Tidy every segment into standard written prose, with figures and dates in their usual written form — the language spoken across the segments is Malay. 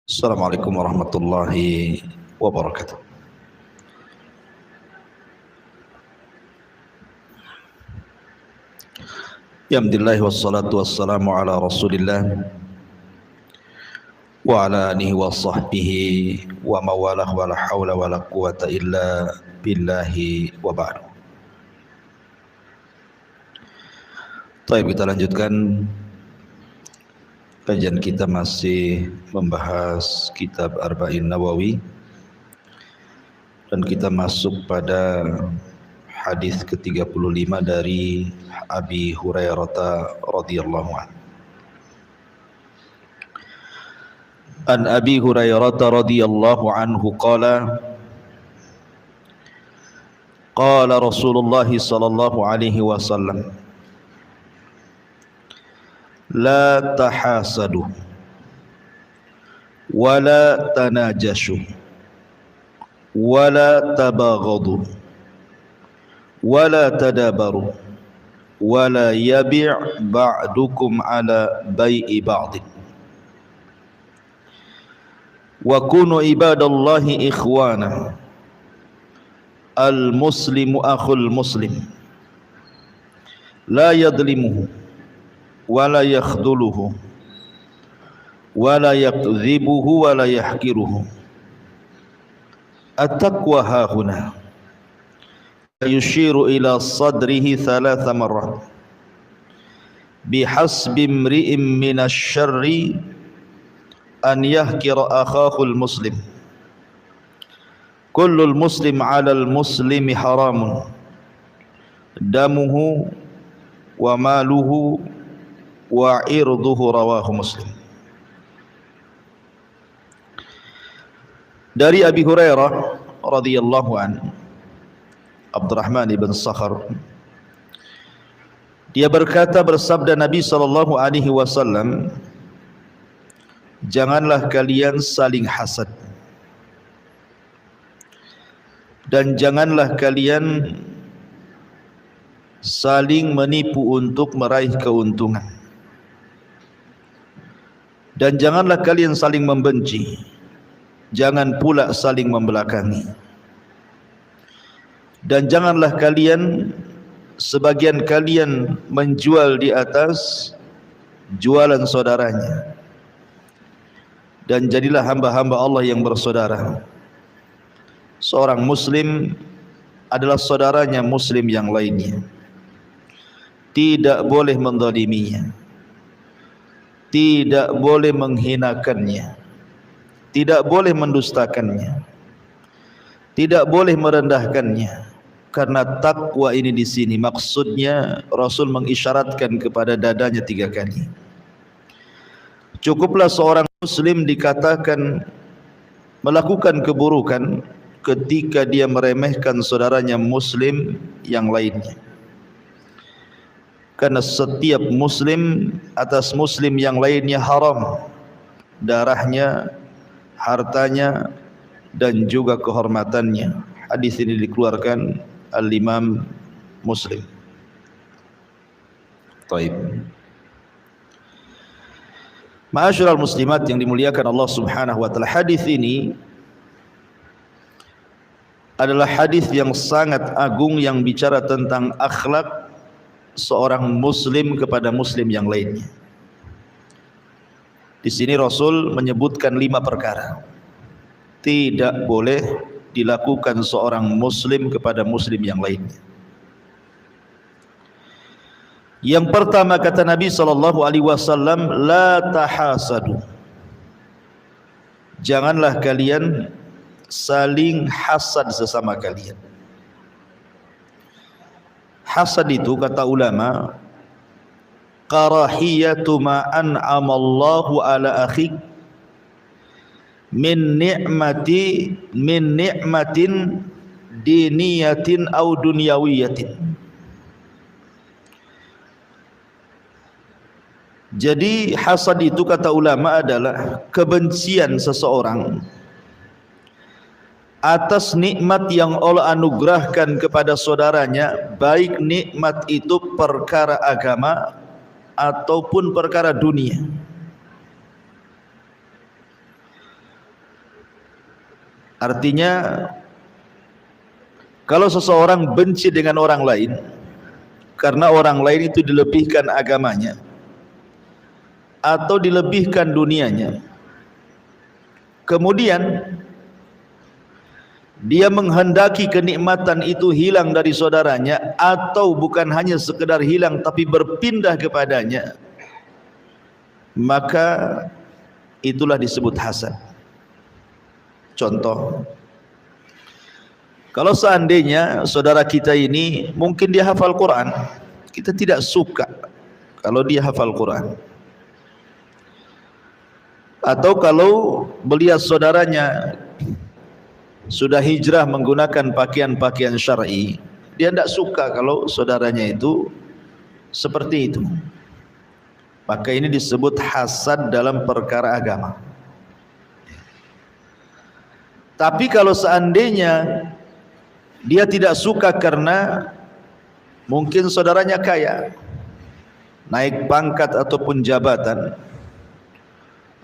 Assalamualaikum warahmatullahi wabarakatuh. Alhamdulillah wassalatu wassalamu ala Rasulillah wa ala alihi wa sahbihi wa mawalah wa la hawla wa la quwata illa billahi wa ba'du. Baik, kita lanjutkan kajian kita, masih membahas kitab Arba'in Nawawi, dan kita masuk pada hadis ke-35 dari Abi Hurairah radhiyallahu anhu. An Abi Hurairah radhiyallahu anhu qala qala Rasulullah sallallahu alaihi wasallam la tahasadu wa la tanajashu wa la tabaghadu wa la tadabaru wa la yabi' ba'dukum ala bai'i ba'd wa kunu ibadallahi ikhwana al muslimu akhul muslim la yadlimuhu wa la yakhdhuluhu wa la yakdhibuhu wa la yahqiruhu at-taqwa hahuna yushiru ila sadrihi thalatha marrat bihasbi imri'in minasy syarri an yahkira akhahul muslim kullul muslim 'alal muslimi haramun damuhu wa maluhu wa irduhu, rawahu Muslim. Dari Abi Hurairah radhiyallahu anhu, Abdurrahman ibn Sakhar, dia berkata, bersabda Nabi sallallahu alaihi wasallam, janganlah kalian saling hasad dan janganlah kalian saling menipu untuk meraih keuntungan, dan janganlah kalian saling membenci, jangan pula saling membelakangi, dan janganlah kalian sebagian kalian menjual di atas jualan saudaranya, dan jadilah hamba-hamba Allah yang bersaudara. Seorang muslim adalah saudaranya muslim yang lainnya, tidak boleh menzaliminya, tidak boleh menghinakannya, tidak boleh mendustakannya, tidak boleh merendahkannya. Karena takwa ini di sini maksudnya Rasul mengisyaratkan kepada dadanya 3 kali. Cukuplah seorang muslim dikatakan melakukan keburukan ketika dia meremehkan saudaranya muslim yang lainnya. Karena setiap muslim atas muslim yang lainnya haram darahnya, hartanya, dan juga kehormatannya. Hadis ini dikeluarkan Al-Imam Muslim. Taib. Ma'asyiral muslimat yang dimuliakan Allah Subhanahu wa taala, hadis ini adalah hadis yang sangat agung yang bicara tentang akhlak seorang muslim kepada muslim yang lainnya. Di sini Rasul menyebutkan 5 perkara tidak boleh dilakukan seorang muslim kepada muslim yang lainnya. Yang pertama, kata Nabi sallallahu alaihi wasallam, la tahasadu. Janganlah kalian saling hasad sesama kalian. Hasad itu kata ulama, karahiyatu ma an'amallahu ala akhik min ni'matin diniyatin au dunyawiyatin. Jadi hasad itu kata ulama adalah kebencian seseorang atas nikmat yang Allah anugerahkan kepada saudaranya, baik nikmat itu perkara agama ataupun perkara dunia. Artinya kalau seseorang benci dengan orang lain karena orang lain itu dilebihkan agamanya atau dilebihkan dunianya, kemudian dia menghendaki kenikmatan itu hilang dari saudaranya, atau bukan hanya sekedar hilang tapi berpindah kepadanya, maka itulah disebut hasad. Contoh, kalau seandainya saudara kita ini mungkin dia hafal Quran, kita tidak suka kalau dia hafal Quran. Atau kalau melihat saudaranya sudah hijrah menggunakan pakaian-pakaian syar'i, dia tidak suka kalau saudaranya itu seperti itu. Maka ini disebut hasad dalam perkara agama. Tapi kalau seandainya dia tidak suka karena mungkin saudaranya kaya, naik pangkat ataupun jabatan,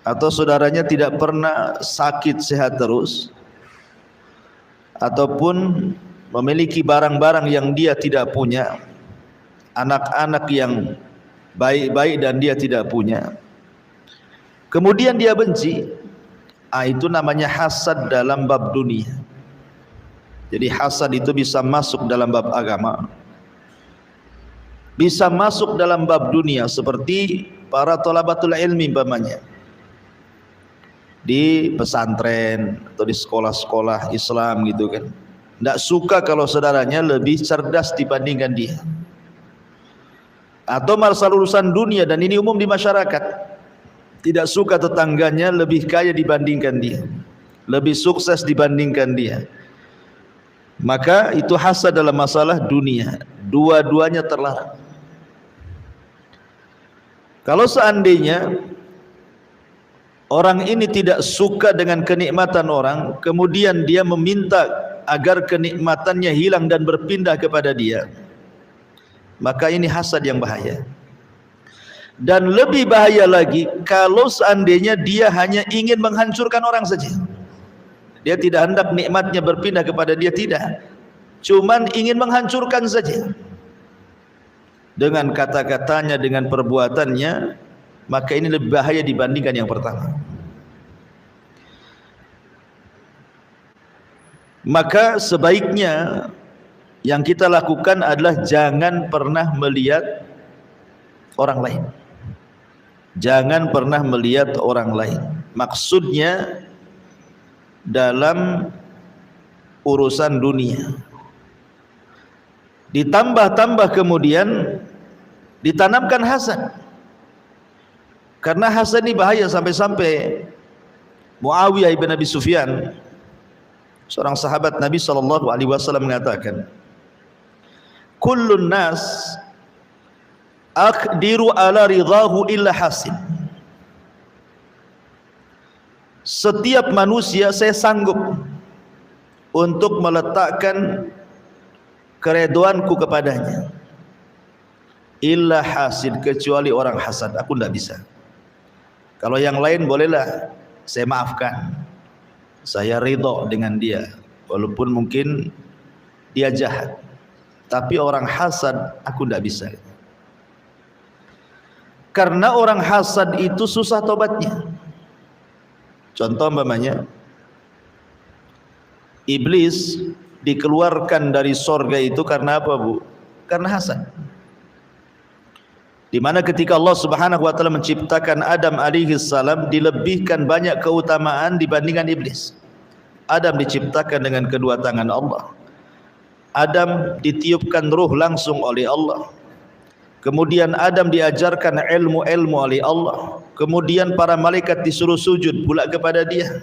atau saudaranya tidak pernah sakit sehat terus, ataupun memiliki barang-barang yang dia tidak punya, anak-anak yang baik-baik dan dia tidak punya, kemudian dia benci, itu namanya hasad dalam bab dunia. Jadi hasad itu bisa masuk dalam bab agama, bisa masuk dalam bab dunia, seperti para thalabatul ilmi umpamanya di pesantren atau di sekolah-sekolah Islam gitu kan, tidak suka kalau saudaranya lebih cerdas dibandingkan dia, atau masalah urusan dunia, dan ini umum di masyarakat, tidak suka tetangganya lebih kaya dibandingkan dia, lebih sukses dibandingkan dia, maka itu hasad dalam masalah dunia. Dua-duanya terlarang. Kalau seandainya orang ini tidak suka dengan kenikmatan orang, kemudian dia meminta agar kenikmatannya hilang dan berpindah kepada dia, maka ini hasad yang bahaya. Dan lebih bahaya lagi kalau seandainya dia hanya ingin menghancurkan orang saja. Dia tidak hendak nikmatnya berpindah kepada dia, tidak, cuman ingin menghancurkan saja dengan kata-katanya, dengan perbuatannya, maka ini lebih bahaya dibandingkan yang pertama. Maka sebaiknya yang kita lakukan adalah jangan pernah melihat orang lain. Jangan pernah melihat orang lain. Maksudnya dalam urusan dunia. Ditambah-tambah kemudian ditanamkan hasad. Karena hasad ini bahaya, sampai-sampai Muawiyah ibn Abi Sufyan, seorang sahabat Nabi SAW, mengatakan, kullun nas aqdiru ala ridahu illa hasid. Setiap manusia saya sanggup untuk meletakkan keredoanku kepadanya, illa hasid, kecuali orang hasad, aku tidak bisa. Kalau yang lain bolehlah saya maafkan, saya ridho dengan dia walaupun mungkin dia jahat, tapi orang hasad aku tidak bisa. Karena orang hasad itu susah tobatnya. Contoh umpamanya, iblis dikeluarkan dari sorga itu karena apa, Bu? Karena hasad. Di mana ketika Allah Subhanahu wa taala menciptakan Adam alaihi salam, dilebihkan banyak keutamaan dibandingkan iblis. Adam diciptakan dengan kedua tangan Allah. Adam ditiupkan ruh langsung oleh Allah. Kemudian Adam diajarkan ilmu-ilmu oleh Allah. Kemudian para malaikat disuruh sujud pula kepada dia.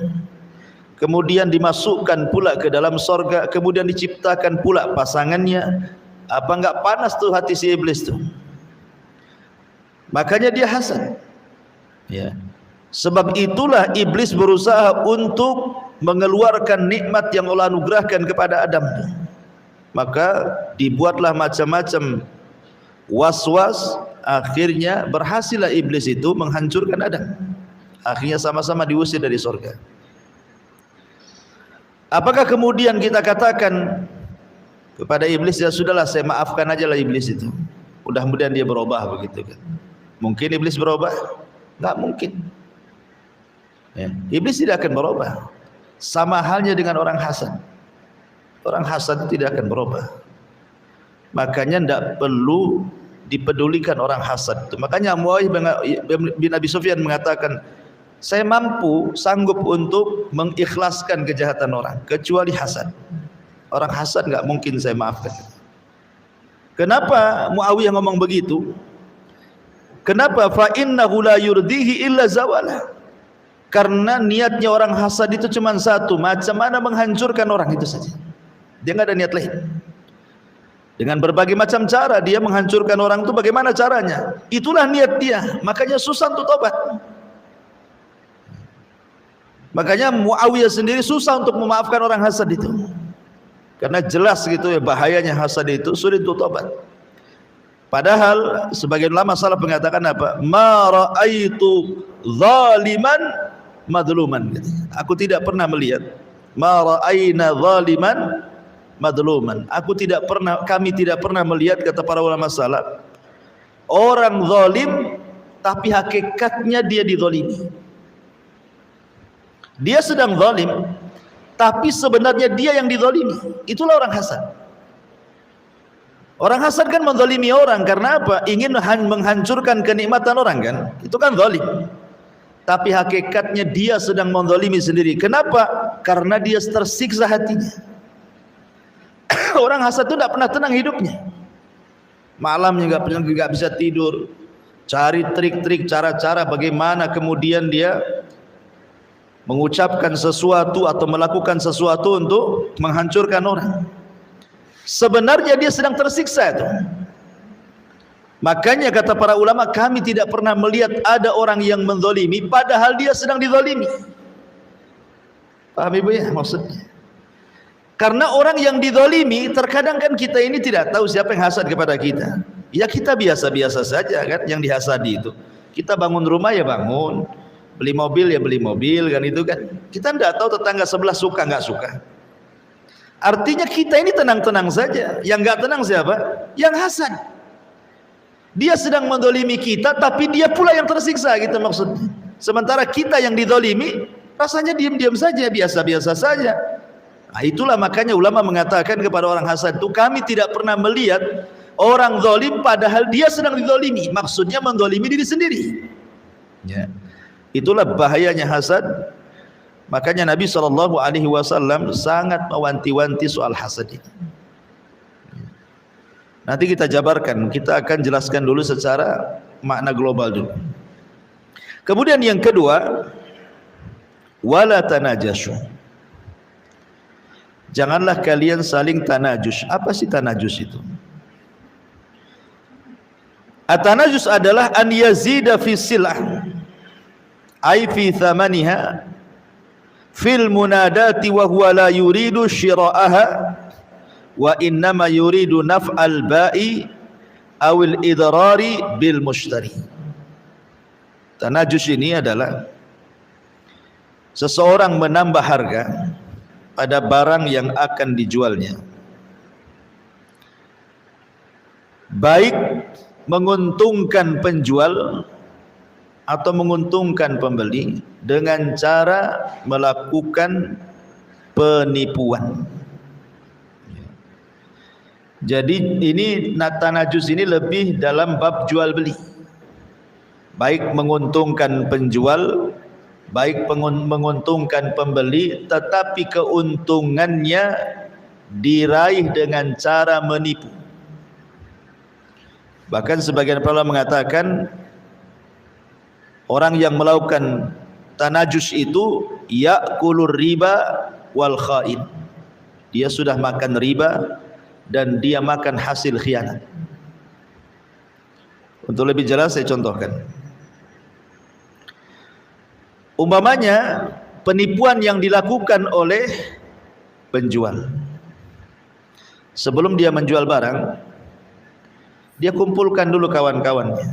Kemudian dimasukkan pula ke dalam sorga. Kemudian diciptakan pula pasangannya. Apa enggak panas tuh hati si iblis tuh? Makanya dia hasad. Ya. Sebab itulah iblis berusaha untuk mengeluarkan nikmat yang Allah anugerahkan kepada Adam. Maka dibuatlah macam-macam was-was, akhirnya berhasillah iblis itu menghancurkan Adam. Akhirnya sama-sama diusir dari surga. Apakah kemudian kita katakan kepada iblis, ya sudahlah saya maafkan aja lah iblis itu, mudah-mudahan dia berubah begitu kan? Mungkin iblis berubah? Enggak mungkin. Ya, iblis tidak akan berubah. Sama halnya dengan orang hasad. Orang hasad itu tidak akan berubah. Makanya tidak perlu dipedulikan orang hasad itu. Makanya Muawiyah bin Abi Sufyan mengatakan, saya sanggup untuk mengikhlaskan kejahatan orang kecuali hasad. Orang hasad enggak mungkin saya maafkan. Kenapa Muawiyah ngomong begitu? Kenapa? Fa innahu la yurdihi illa zawala. Karena niatnya orang hasad itu cuma satu, macam mana menghancurkan orang itu saja. Dia enggak ada niat lain. Dengan berbagai macam cara dia menghancurkan orang itu, bagaimana caranya? Itulah niat dia. Makanya susah untuk tobat. Makanya Muawiyah sendiri susah untuk memaafkan orang hasad itu. Karena jelas gitu ya bahayanya hasad itu, sulit untuk tobat. Padahal sebagian ulama salaf mengatakan apa? Ma ra'aitu zaliman madluman. Aku tidak pernah melihat. Ma ra'aina zaliman madluman. Kami tidak pernah melihat, kata para ulama salaf, orang zalim tapi hakikatnya dia dizalimi. Dia sedang zalim tapi sebenarnya dia yang dizalimi. Itulah orang hasad. Orang hasad kan menzalimi orang karena apa? Ingin menghancurkan kenikmatan orang kan? Itu kan zalim. Tapi hakikatnya dia sedang menzalimi sendiri. Kenapa? Karena dia tersiksa hatinya. Orang hasad itu tidak pernah tenang hidupnya. Malamnya nggak bisa tidur, cari trik-trik, cara-cara bagaimana kemudian dia mengucapkan sesuatu atau melakukan sesuatu untuk menghancurkan orang. Sebenarnya dia sedang tersiksa itu. Makanya kata para ulama, kami tidak pernah melihat ada orang yang menzalimi padahal dia sedang dizalimi. Paham ibu ya maksudnya? Karena orang yang dizalimi, terkadang kan kita ini tidak tahu siapa yang hasad kepada kita. Ya kita biasa-biasa saja kan yang dihasadi itu. Kita bangun rumah ya bangun, beli mobil ya beli mobil kan, itu kan. Kita tidak tahu tetangga sebelah suka nggak suka. Artinya kita ini tenang-tenang saja. Yang nggak tenang siapa? Yang hasad. Dia sedang menzalimi kita, tapi dia pula yang tersiksa gitu maksudnya. Sementara kita yang dizalimi rasanya diam-diam saja, biasa-biasa saja. Nah, itulah makanya ulama mengatakan kepada orang hasad itu, kami tidak pernah melihat orang zalim padahal dia sedang dizalimi. Maksudnya menzalimi diri sendiri. Ya. Itulah bahayanya hasad. Makanya Nabi SAW sangat mewanti-wanti soal hasad ini. Nanti kita jabarkan, kita akan jelaskan dulu secara makna global dulu. Kemudian yang kedua, wala tanajashu. Janganlah kalian saling tanajus. Apa sih tanajus itu? At-tanajus adalah an yazida fi silah, ay fi thamaniha, fil munadati wa huwa la yuridu shira'aha wa innama yuridu naf'al ba'i awil idrari bil mushtari. Tanajus ini adalah seseorang menambah harga pada barang yang akan dijualnya, baik menguntungkan penjual atau menguntungkan pembeli dengan cara melakukan penipuan. Jadi ini tanajus ini lebih dalam bab jual beli, baik menguntungkan penjual, baik menguntungkan pembeli, tetapi keuntungannya diraih dengan cara menipu. Bahkan sebagian para ulama mengatakan orang yang melakukan tanajus itu ya'kulur riba wal khain. Dia sudah makan riba dan dia makan hasil khianat. Untuk lebih jelas saya contohkan. Umpamanya penipuan yang dilakukan oleh penjual. Sebelum dia menjual barang, dia kumpulkan dulu kawan-kawannya.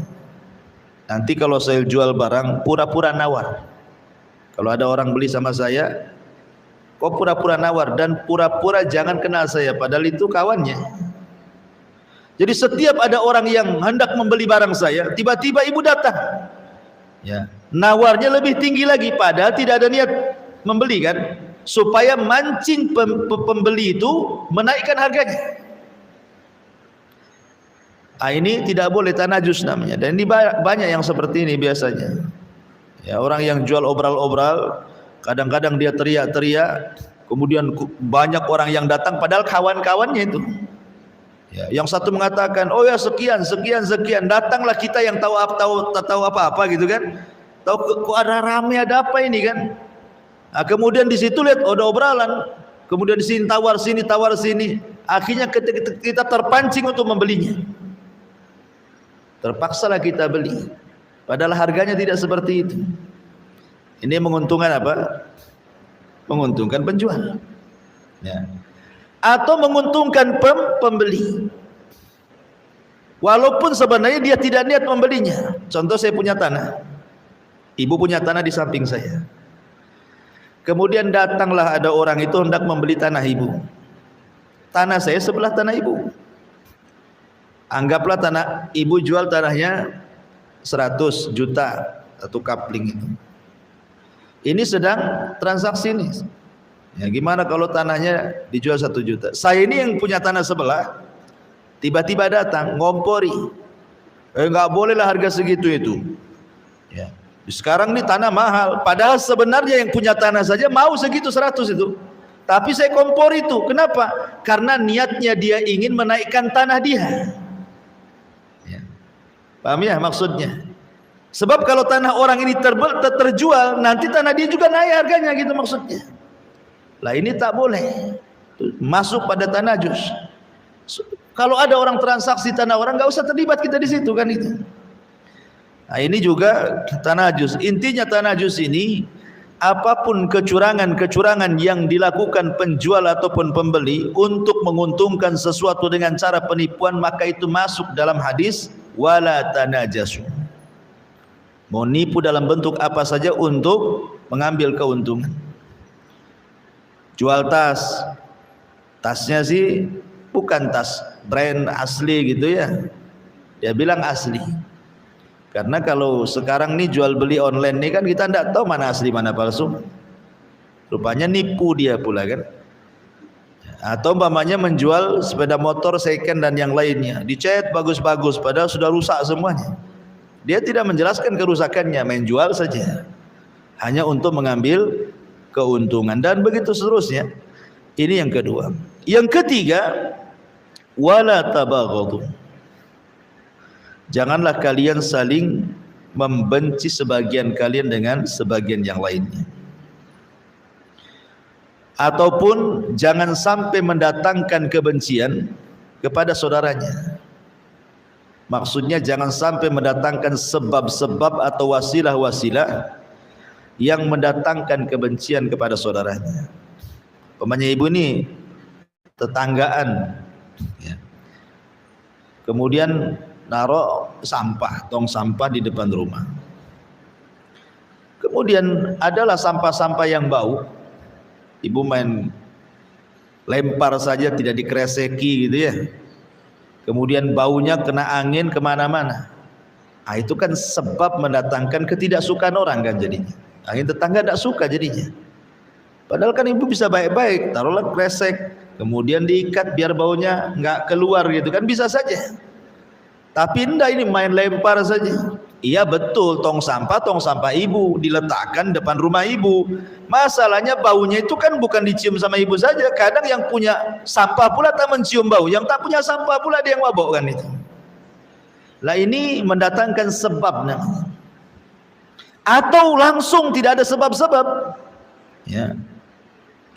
Nanti kalau saya jual barang, pura-pura nawar. Kalau ada orang beli sama saya, kok pura-pura nawar dan pura-pura jangan kenal saya, padahal itu kawannya. Jadi setiap ada orang yang hendak membeli barang saya, tiba-tiba ibu datang, ya, nawarnya lebih tinggi lagi, padahal tidak ada niat membeli kan, supaya mancing pembeli itu menaikkan harganya. Ini tidak boleh, tanajus namanya. Dan ini banyak yang seperti ini biasanya. Ya, orang yang jual obral-obral, kadang-kadang dia teriak-teriak, kemudian banyak orang yang datang, padahal kawan-kawannya itu. Ya, yang satu mengatakan, oh ya sekian, datanglah kita yang tahu apa-apa gitu kan. Tahu kok ada rame, ada apa ini kan? Nah, kemudian di situ lihat ada obralan, kemudian di sini tawar sini, akhirnya kita terpancing untuk membelinya. Terpaksalah kita beli, padahal harganya tidak seperti itu. Ini menguntungkan apa? Menguntungkan penjual. Ya. Atau menguntungkan pembeli, walaupun sebenarnya dia tidak niat membelinya. Contoh, saya punya tanah, ibu punya tanah di samping saya, kemudian datanglah ada orang itu hendak membeli tanah ibu. Tanah saya sebelah tanah ibu. Anggaplah tanah ibu jual tanahnya 100 juta atau kapling itu. Ini sedang transaksi ini. Ya, gimana kalau tanahnya dijual 1 juta? Saya ini yang punya tanah sebelah, tiba-tiba datang ngompori, nggak boleh lah harga segitu itu. Ya. Sekarang ini tanah mahal, padahal sebenarnya yang punya tanah saja mau segitu 100 itu. Tapi saya kompor itu, kenapa? Karena niatnya dia ingin menaikkan tanah dia. Ya. Paham ya maksudnya? Sebab kalau tanah orang ini terjual, nanti tanah dia juga naik harganya, gitu maksudnya. Lah ini tak boleh masuk pada tanajus. Kalau ada orang transaksi tanah orang, nggak usah terlibat kita di situ kan itu. Nah, ini juga tanajus. Intinya tanajus ini, apapun kecurangan yang dilakukan penjual ataupun pembeli untuk menguntungkan sesuatu dengan cara penipuan, maka itu masuk dalam hadis wala tanajasu. Mau nipu dalam bentuk apa saja untuk mengambil keuntungan. Jual tasnya sih bukan tas brand asli gitu ya, dia bilang asli. Karena kalau sekarang nih jual beli online nih kan kita tidak tahu mana asli mana palsu, rupanya nipu dia pula kan. Atau umpamanya menjual sepeda motor second dan yang lainnya, dicat bagus-bagus padahal sudah rusak semuanya. Dia tidak menjelaskan kerusakannya, main jual saja hanya untuk mengambil keuntungan, dan begitu seterusnya. Ini yang kedua. Yang ketiga, wala tabaghadu. Janganlah kalian saling membenci sebagian kalian dengan sebagian yang lainnya. Ataupun jangan sampai mendatangkan kebencian kepada saudaranya. Maksudnya jangan sampai mendatangkan sebab-sebab atau wasilah-wasilah yang mendatangkan kebencian kepada saudaranya. Umpamanya ibu ini tetanggaan, ya. Kemudian naruh tong sampah di depan rumah. Kemudian adalah sampah-sampah yang bau. Ibu main lempar saja tidak dikreseki gitu ya. Kemudian baunya kena angin kemana-mana. Nah, itu kan sebab mendatangkan ketidaksukaan orang kan jadinya. Akhirnya tetangga tidak suka jadinya. Padahal kan ibu bisa baik-baik, taruhlah kresek, kemudian diikat biar baunya nggak keluar gitu kan, bisa saja. Tapi enggak, ini main lempar saja. Iya betul, tong sampah ibu diletakkan depan rumah ibu. Masalahnya baunya itu kan bukan dicium sama ibu saja. Kadang yang punya sampah pula tak mencium bau, yang tak punya sampah pula dia yang mabok kan itu. Lah ini mendatangkan sebab namanya. Atau langsung tidak ada sebab-sebab, ya.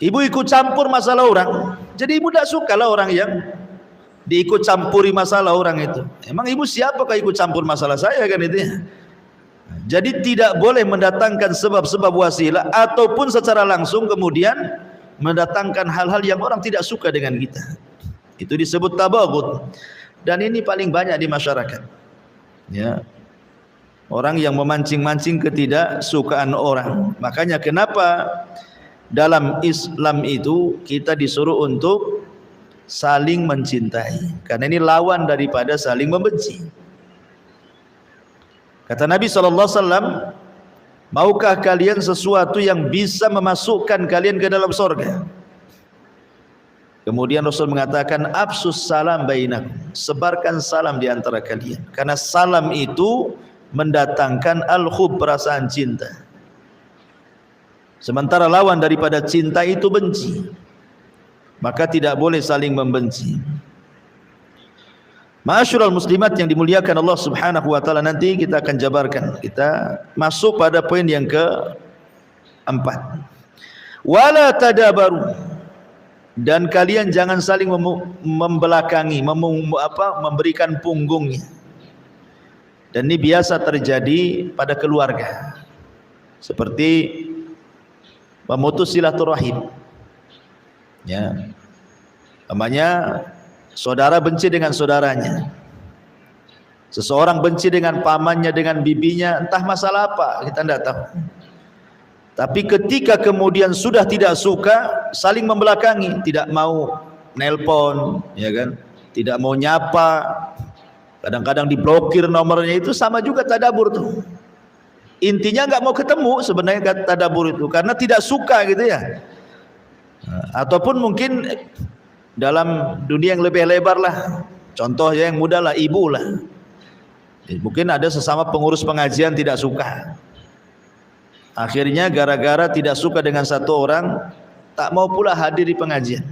Ibu ikut campur masalah orang, jadi ibu tidak suka lah orang yang diikut campuri masalah orang itu. Emang ibu siapakah ikut campur masalah saya kan itu ya. Jadi tidak boleh mendatangkan sebab-sebab wasilah ataupun secara langsung kemudian mendatangkan hal-hal yang orang tidak suka dengan kita. Itu disebut tabaghud. Dan ini paling banyak di masyarakat, ya. Orang yang memancing-mancing ketidaksukaan orang. Makanya kenapa dalam Islam itu kita disuruh untuk saling mencintai, karena ini lawan daripada saling membenci. Kata Nabi SAW, maukah kalian sesuatu yang bisa memasukkan kalian ke dalam surga? Kemudian Rasul mengatakan, afsus salam bainakum, sebarkan salam di antara kalian, karena salam itu mendatangkan al-hub, perasaan cinta. Sementara lawan daripada cinta itu benci, maka tidak boleh saling membenci. Ma'asyiral muslimat yang dimuliakan Allah Subhanahu wa taala, nanti kita akan jabarkan. Kita masuk pada poin yang keempat. Wala tadabaru, dan kalian jangan saling membelakangi, memberikan punggungnya. Dan ini biasa terjadi pada keluarga, seperti memutus silaturahim. Ya, namanya saudara benci dengan saudaranya, seseorang benci dengan pamannya, dengan bibinya, entah masalah apa, kita tidak tahu. Tapi ketika kemudian sudah tidak suka, saling membelakangi, tidak mau nelpon, ya kan, tidak mau nyapa, kadang-kadang diblokir nomornya, itu sama juga tadabur tuh. Intinya nggak mau ketemu sebenarnya tadabur itu, karena tidak suka gitu ya. Ataupun mungkin dalam dunia yang lebih lebar lah, contohnya yang mudah lah, ibu lah, mungkin ada sesama pengurus pengajian tidak suka. Akhirnya gara-gara tidak suka dengan satu orang, tak mau pula hadir di pengajian.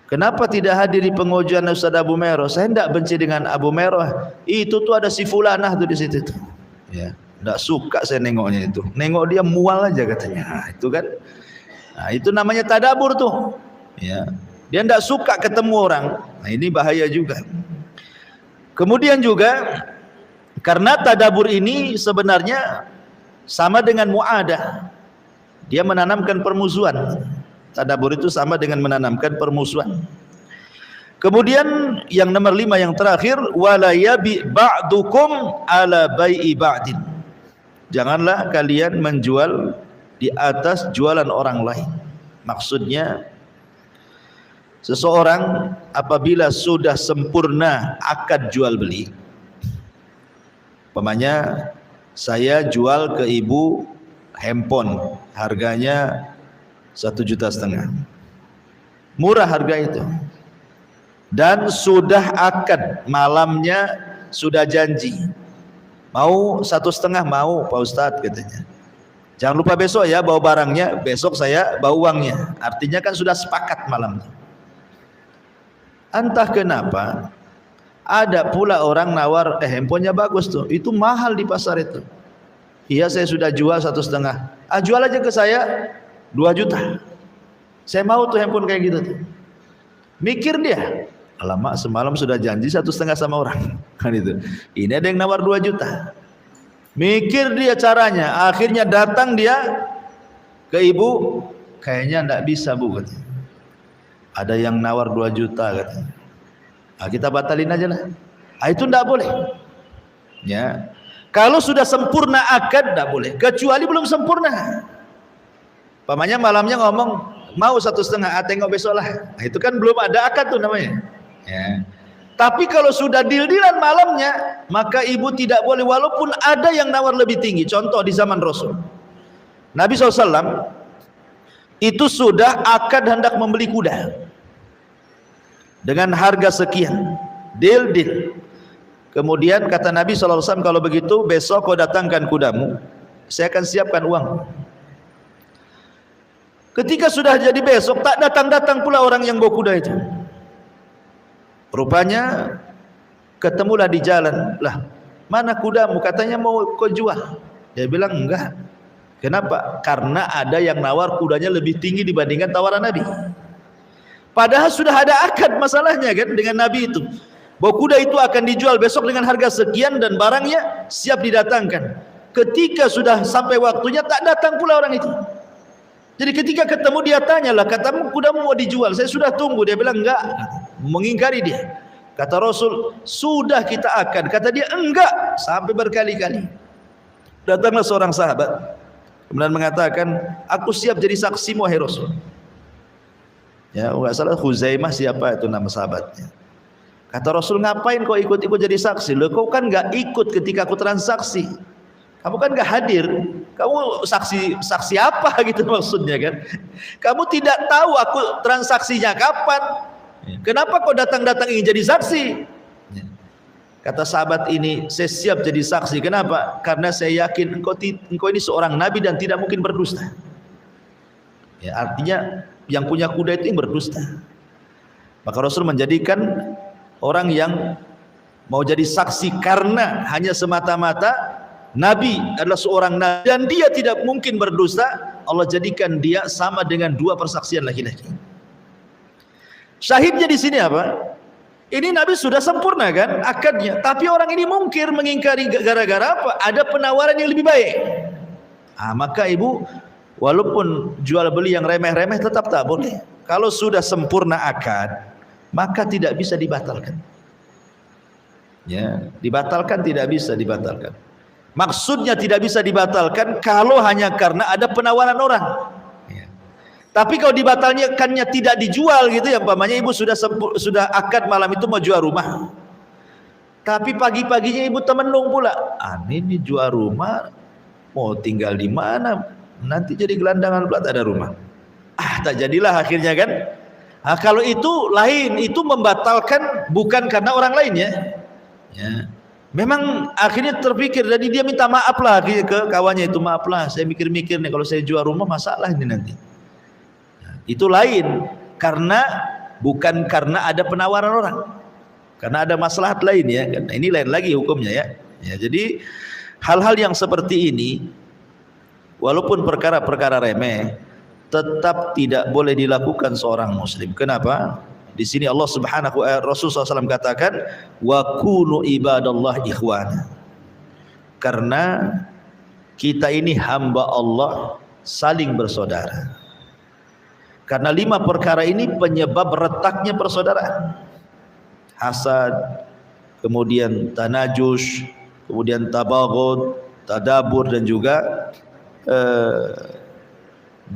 Kenapa tidak hadir di pengajian Ustaz Abu Meroh? Saya tidak benci dengan Abu Meroh, itu tuh ada si fulanah tuh di situ tuh. Ya, tidak suka saya nengoknya itu. Nengok dia mual aja katanya. Nah, itu kan. Nah, itu namanya tadabur tuh. Ya, dia tidak suka ketemu orang. Nah, ini bahaya juga. Kemudian juga karena tadabur ini sebenarnya sama dengan mu'adah, dia menanamkan permusuhan. Tadabur itu sama dengan menanamkan permusuhan. Kemudian yang nomor 5 yang terakhir, wala yabi ba'dukum ala bai'i ba'din, janganlah kalian menjual di atas jualan orang lain. Maksudnya seseorang apabila sudah sempurna akad jual beli, umpamanya saya jual ke ibu handphone harganya 1,5 juta, murah harga itu, dan sudah akad, malamnya sudah janji, mau 1,5, mau Pak Ustadz katanya, jangan lupa besok ya bawa barangnya, besok saya bawa uangnya, artinya kan sudah sepakat malamnya. Entah kenapa ada pula orang nawar, handphonenya bagus tuh, itu mahal di pasar itu. Iya saya sudah jual 1,5, jual aja ke saya 2 juta. Saya mau tuh handphone kayak gitu tuh. Mikir dia, alamak semalam sudah janji 1,5 sama orang. Kan itu. Ini ada yang nawar 2 juta. Mikir dia caranya, akhirnya datang dia ke ibu, kayaknya enggak bisa Bu katanya. Ada yang nawar 2 juta katanya. Kita batalin aja lah. Itu enggak boleh. Ya. Kalau sudah sempurna akad enggak boleh, kecuali belum sempurna. Pamannya malamnya ngomong mau 1,5, tengok besok lah. Itu kan belum ada akad tuh namanya. Ya. Tapi kalau sudah deal-dealan malamnya, maka ibu tidak boleh walaupun ada yang nawar lebih tinggi. Contoh di zaman Rasul, Nabi SAW itu sudah akad hendak membeli kuda dengan harga sekian, deal. Kemudian kata Nabi SAW, kalau begitu besok kau datangkan kudamu, saya akan siapkan uang. Ketika sudah jadi besok, tak datang-datang pula orang yang bawa kuda itu. Rupanya ketemulah di jalan, lah mana kudamu, katanya mau kau jual. Dia bilang enggak. Kenapa? Karena ada yang nawar kudanya lebih tinggi dibandingkan tawaran Nabi. Padahal sudah ada akad masalahnya kan dengan Nabi itu, bahwa kuda itu akan dijual besok dengan harga sekian dan barangnya siap didatangkan. Ketika sudah sampai waktunya, tak datang pula orang itu. Jadi ketika ketemu dia tanyalah, katamu kudamu mau dijual, saya sudah tunggu. Dia bilang enggak, mengingkari dia. Kata Rasul, sudah kita akad. Kata dia enggak, sampai berkali-kali. Datanglah seorang sahabat, kemudian mengatakan, aku siap jadi saksimu wahai Rasul. Ya, enggak salah Khuzaimah siapa itu nama sahabatnya. Kata Rasul, ngapain kau ikut-ikut jadi saksi? Loh, kau kan enggak ikut ketika aku transaksi. Kamu kan enggak hadir. Kamu saksi apa gitu maksudnya kan? Kamu tidak tahu aku transaksinya kapan. Kenapa kau datang-datang ingin jadi saksi? Kata sahabat ini, saya siap jadi saksi. Kenapa? Karena saya yakin engkau ini seorang nabi dan tidak mungkin berdusta. Ya, artinya yang punya kuda itu yang berdusta. Maka Rasul menjadikan orang yang mau jadi saksi karena hanya semata-mata nabi adalah seorang nabi dan dia tidak mungkin berdusta, Allah jadikan dia sama dengan 2 persaksian laki-laki. Syahidnya di sini apa? Ini Nabi sudah sempurna kan akadnya, tapi orang ini mungkir, mengingkari gara-gara apa? Ada penawaran yang lebih baik. Maka ibu, walaupun jual beli yang remeh-remeh tetap tak boleh. Kalau sudah sempurna akad, maka tidak bisa dibatalkan. Ya, dibatalkan tidak bisa dibatalkan. Maksudnya tidak bisa dibatalkan kalau hanya karena ada penawaran orang. Tapi kalau dibatalkannya tidak dijual gitu ya, umpamanya ibu sudah akad malam itu mau jual rumah, tapi pagi-paginya ibu temenung pula, ini jual rumah mau tinggal di mana, nanti jadi gelandangan pula tak ada rumah, tak jadilah akhirnya kan. Kalau itu lain, itu membatalkan bukan karena orang lain ya. Memang akhirnya terpikir, jadi dia minta maaf lah ke kawannya itu, maaf lah saya mikir-mikir nih kalau saya jual rumah masalah ini nanti. Itu lain, karena bukan karena ada penawaran orang, karena ada maslahat lain ya. Ini lain lagi hukumnya ya. Jadi hal-hal yang seperti ini, walaupun perkara-perkara remeh, tetap tidak boleh dilakukan seorang muslim. Kenapa? Di sini Allah Subhanahu Rasulullah SAW katakan, wa kunu ibadallah ikhwana. Karena kita ini hamba Allah, saling bersaudara. Karena 5 perkara ini penyebab retaknya persaudaraan. Hasad, kemudian tanajus, kemudian tabaghud, tadabur, dan juga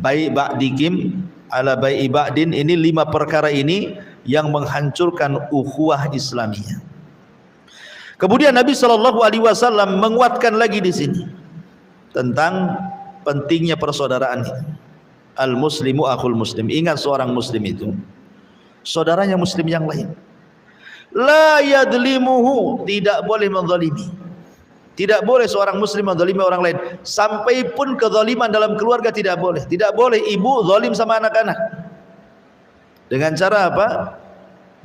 bai' ba'dikum ala bai' ba'din. Ini 5 perkara ini yang menghancurkan ukhuwah Islamiyah. Kemudian Nabi SAW menguatkan lagi di sini tentang pentingnya persaudaraan ini. Al-muslimu akhul muslim. Ingat, seorang muslim itu saudaranya muslim yang lain. La yadlimuhu, tidak boleh menzalimi. Tidak boleh seorang muslim menzalimi orang lain. Sampai pun kezaliman dalam keluarga tidak boleh. Tidak boleh ibu zalim sama anak-anak. Dengan cara apa?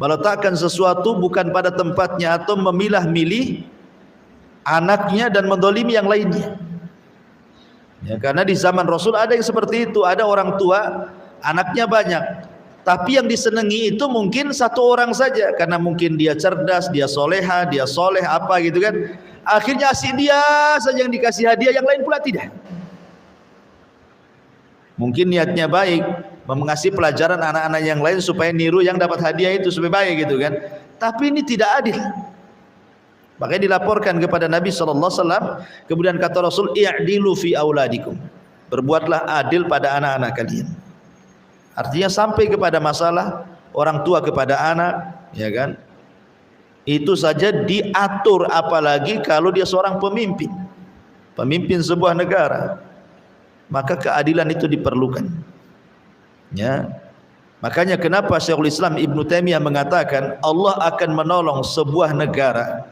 Meletakkan sesuatu bukan pada tempatnya, atau memilah-milih anaknya dan menzalimi yang lainnya. Ya, karena di zaman Rasul ada yang seperti itu. Ada orang tua anaknya banyak, tapi yang disenangi itu mungkin 1 orang saja, karena mungkin dia cerdas, dia soleha, dia soleh apa gitu kan. Akhirnya asik dia saja yang dikasih hadiah, yang lain pula tidak. Mungkin niatnya baik, mengasih pelajaran anak-anak yang lain supaya niru yang dapat hadiah itu supaya baik gitu kan. Tapi ini tidak adil. Makanya dilaporkan kepada Nabi SAW. Kemudian kata Rasul, i'dilu fi auladikum, berbuatlah adil pada anak-anak kalian. Artinya sampai kepada masalah orang tua kepada anak, ya kan, itu saja diatur, apalagi kalau dia seorang pemimpin sebuah negara, maka keadilan itu diperlukan ya. Makanya kenapa Syekhul Islam Ibnu Taimiyah mengatakan Allah akan menolong sebuah negara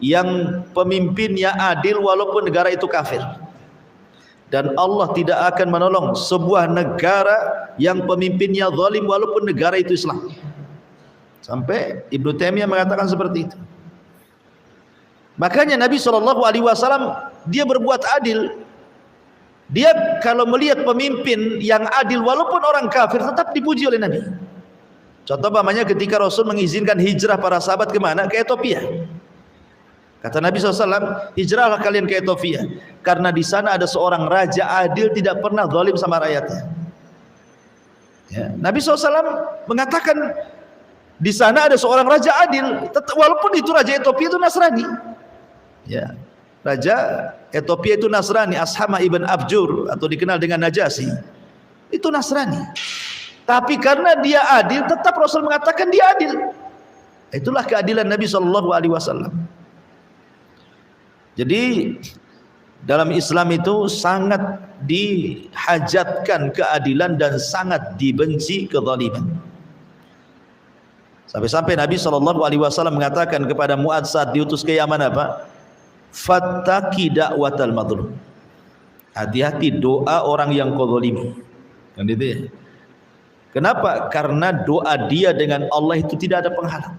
yang pemimpinnya adil walaupun negara itu kafir, dan Allah tidak akan menolong sebuah negara yang pemimpinnya zalim walaupun negara itu Islam. Sampai Ibnu Taimiyah mengatakan seperti itu. Makanya Nabi SAW dia berbuat adil. Dia kalau melihat pemimpin yang adil walaupun orang kafir, tetap dipuji oleh Nabi. Contoh namanya ketika Rasul mengizinkan hijrah para sahabat kemana? Ke Ethiopia. Kata Nabi SAW, hijrahlah kalian ke Ethiopia, karena di sana ada seorang raja adil, tidak pernah zalim sama rakyatnya. Ya. Nabi SAW mengatakan di sana ada seorang raja adil, walaupun itu raja Ethiopia itu Nasrani. Ya. Raja Ethiopia itu Nasrani, Ashama ibn Abjur atau dikenal dengan Najasyi. Itu Nasrani. Tapi karena dia adil, tetap Rasul mengatakan dia adil. Itulah keadilan Nabi SAW. Jadi dalam Islam itu sangat dihajatkan keadilan dan sangat dibenci kezaliman. Sampai-sampai Nabi SAW mengatakan kepada Mu'adz saat diutus ke Yaman apa? Fattaqi da'watal madlum. Hati-hati doa orang yang kezalimi. Kan itu ya. Kenapa? Karena doa dia dengan Allah itu tidak ada penghalang.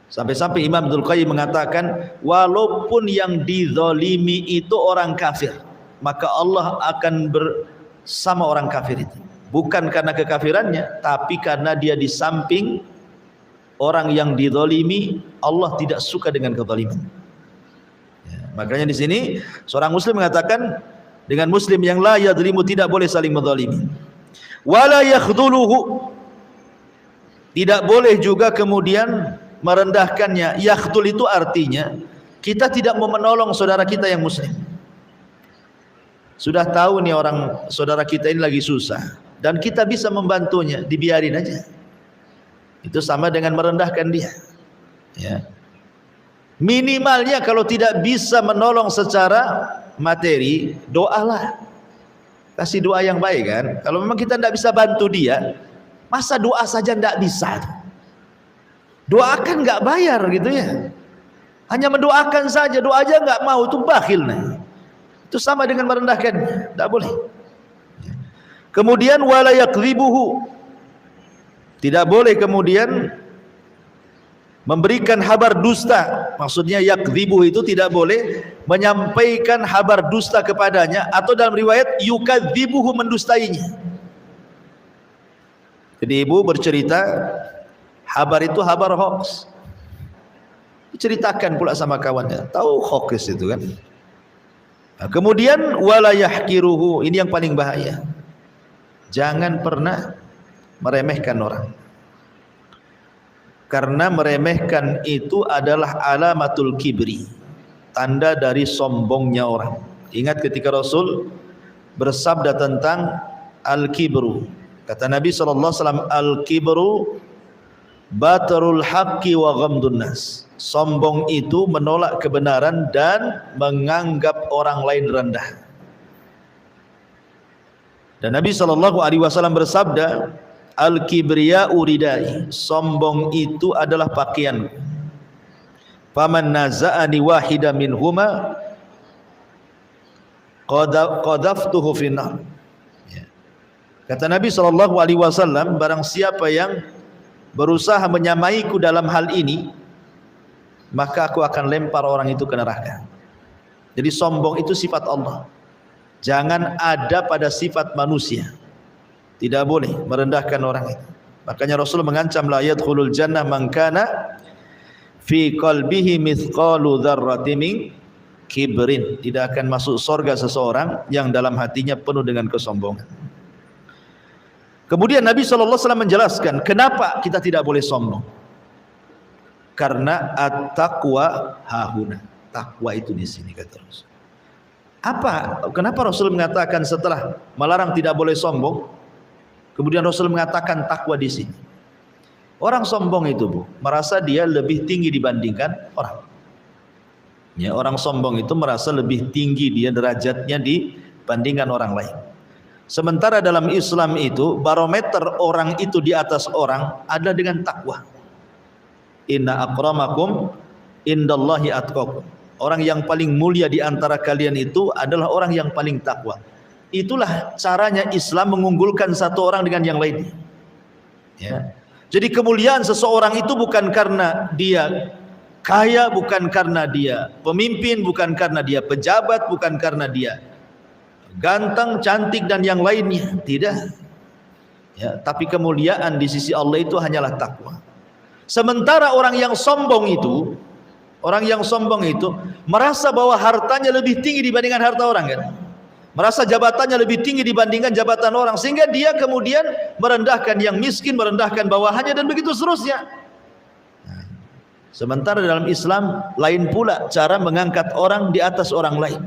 Sampai-sampai Imam Ibnul Qayyim mengatakan, walaupun yang dizalimi itu orang kafir, maka Allah akan bersama orang kafir itu. Bukan karena kekafirannya, tapi karena dia di samping orang yang dizalimi, Allah tidak suka dengan kezaliman. Ya, makanya di sini seorang muslim mengatakan dengan muslim yang la yadzlimu tidak boleh saling menzalimi. Wala yakhdhuluhu, tidak boleh juga kemudian merendahkannya. Yakhdul itu artinya kita tidak mau menolong saudara kita yang muslim. Sudah tahu nih orang saudara kita ini lagi susah dan kita bisa membantunya, dibiarin aja. Itu sama dengan merendahkan dia. Ya. Minimalnya kalau tidak bisa menolong secara materi, doalah. Kasih doa yang baik kan. Kalau memang kita tidak bisa bantu dia, masa doa saja tidak bisa? Doakan nggak bayar gitu ya. Hanya mendoakan saja, doa aja nggak mau, itu bakhil nih. Itu sama dengan merendahkannya, tidak boleh. Kemudian wala yakdzibuhu, tidak boleh kemudian memberikan kabar dusta. Maksudnya yakdzibuhu itu tidak boleh menyampaikan kabar dusta kepadanya, atau dalam riwayat yukadzibuhu, mendustainya. Jadi ibu bercerita, kabar itu kabar hoax, diceritakan pula sama kawannya, tahu hoax itu kan. Nah, kemudian wala yahqiruhu, ini yang paling bahaya. Jangan pernah meremehkan orang, karena meremehkan itu adalah alamatul kibri, tanda dari sombongnya orang. Ingat ketika Rasul bersabda tentang al-kibru, kata Nabi SAW, al-kibru batarul haqqi wa ghamdun nas. Sombong itu menolak kebenaran dan menganggap orang lain rendah. Dan Nabi SAW bersabda, al-kibriya'u ridai, sombong itu adalah pakaian. Faman naza'ani wahida minhuma qadaftuhu finnar. Kata Nabi SAW, barang siapa yang berusaha menyamaiku dalam hal ini, maka aku akan lempar orang itu ke neraka. Jadi sombong itu sifat Allah, jangan ada pada sifat manusia. Tidak boleh merendahkan orang itu. Makanya Rasul mengancam, la yadkhulul jannah man kana fi qalbihi mithqalu dzarratin min kibrin. Tidak akan masuk surga seseorang yang dalam hatinya penuh dengan kesombongan. Kemudian Nabi SAW menjelaskan kenapa kita tidak boleh sombong. Karena at-taqwa hahuna, takwa itu di sini, kata Rasul. Kenapa Rasul mengatakan setelah melarang tidak boleh sombong, kemudian Rasul mengatakan takwa di sini? Orang sombong itu, Bu, merasa dia lebih tinggi dibandingkan orang. Ya, orang sombong itu merasa lebih tinggi dia derajatnya dibandingkan orang lain. Sementara dalam Islam itu barometer orang itu di atas orang ada dengan takwa. Inna akramakum indallahi atqakum. Orang yang paling mulia di antara kalian itu adalah orang yang paling takwa. Itulah caranya Islam mengunggulkan satu orang dengan yang lainnya. Ya. Jadi kemuliaan seseorang itu bukan karena dia kaya, bukan karena dia pemimpin, bukan karena dia pejabat, bukan karena dia ganteng, cantik dan yang lainnya, tidak. Ya, tapi kemuliaan di sisi Allah itu hanyalah takwa. Sementara orang yang sombong itu merasa bahwa hartanya lebih tinggi dibandingkan harta orang kan. Merasa jabatannya lebih tinggi dibandingkan jabatan orang, sehingga dia kemudian merendahkan yang miskin, merendahkan bawahannya dan begitu seterusnya. Sementara dalam Islam lain pula cara mengangkat orang di atas orang lain.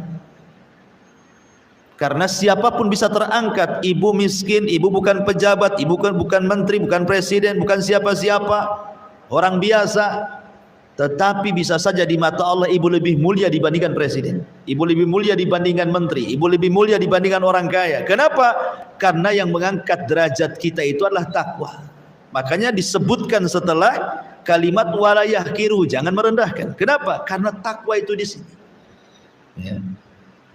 Karena siapapun bisa terangkat, ibu miskin, ibu bukan pejabat, ibu bukan menteri, bukan presiden, bukan siapa-siapa, orang biasa, tetapi bisa saja di mata Allah ibu lebih mulia dibandingkan presiden, ibu lebih mulia dibandingkan menteri, ibu lebih mulia dibandingkan orang kaya. Kenapa? Karena yang mengangkat derajat kita itu adalah takwa. Makanya disebutkan setelah kalimat wala yahkiru, jangan merendahkan. Kenapa? Karena takwa itu di sini. Ya.